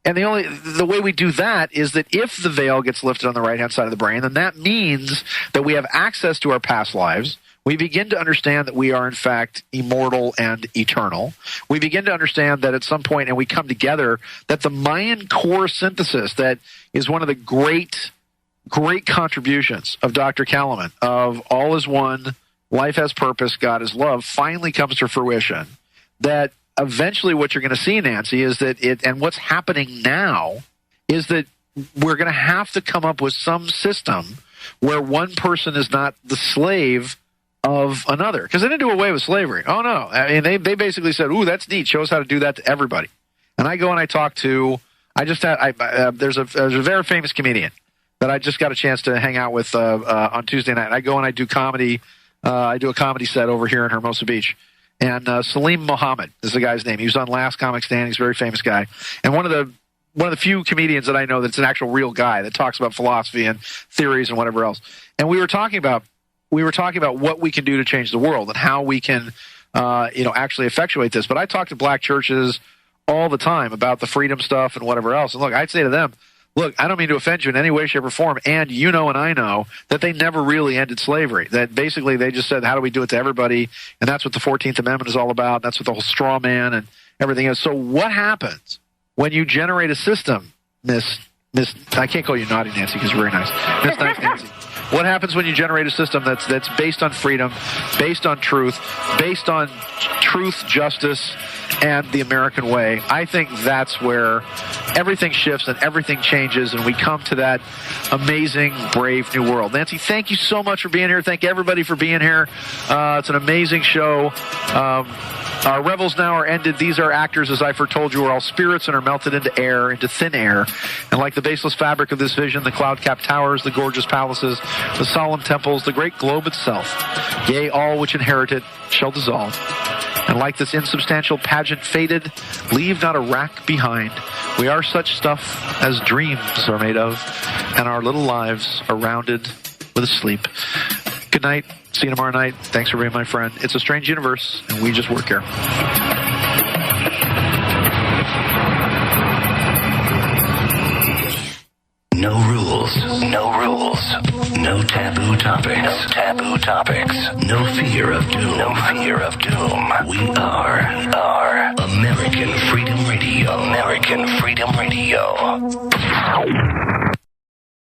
[SPEAKER 3] And the way we do that is that if the veil gets lifted on the right-hand side of the brain, then that means that we have access to our past lives. We begin to understand that we are, in fact, immortal and eternal. We begin to understand that at some point, and we come together, that the Mayan core synthesis that is one of the great contributions of Dr. Kalaman, of all is one, life has purpose, God is love, finally comes to fruition. That eventually what you're going to see, Nancy, is that and what's happening now is that we're going to have to come up with some system where one person is not the slave of another, because they didn't do away with slavery. Oh, no. I mean, they basically said, ooh, that's neat. Show us how to do that to everybody. And I go and I talk to, there's a very famous comedian that I just got a chance to hang out with on Tuesday night. I go and I do comedy. I do a comedy set over here in Hermosa Beach. And Salim Mohammed is the guy's name. He was on Last Comic Stand. He's a very famous guy. And one of the few comedians that I know that's an actual real guy that talks about philosophy and theories and whatever else. And we were talking about what we can do to change the world and how we can, actually effectuate this. But I talk to black churches all the time about the freedom stuff and whatever else. And look, I'd say to them, look, I don't mean to offend you in any way, shape, or form. And you know and I know that they never really ended slavery. That basically they just said, how do we do it to everybody? And that's what the 14th Amendment is all about. That's what the whole straw man and everything is. So what happens when you generate a system, Miss, I can't call you Naughty Nancy because you're very nice. Miss Nice Nancy. What happens when you generate a system that's based on freedom, based on truth, justice, and the American way? I think that's where everything shifts and everything changes, and we come to that amazing, brave new world. Nancy, thank you so much for being here. Thank everybody for being here. It's an amazing show. Our revels now are ended. These are actors, as I foretold you, are all spirits and are melted into air, into thin air. And like the baseless fabric of this vision, the cloud-capped towers, the gorgeous palaces, the solemn temples, the great globe itself, yea, all which inherit it shall dissolve. And like this insubstantial pageant faded, leave not a rack behind. We are such stuff as dreams are made of, and our little lives are rounded with a sleep. Good night. See you tomorrow night. Thanks for being my friend. It's a strange universe, and we just work here.
[SPEAKER 4] No rules. No rules. No taboo topics. No taboo topics. No fear of doom. No fear of doom. We are American Freedom Radio. American Freedom Radio.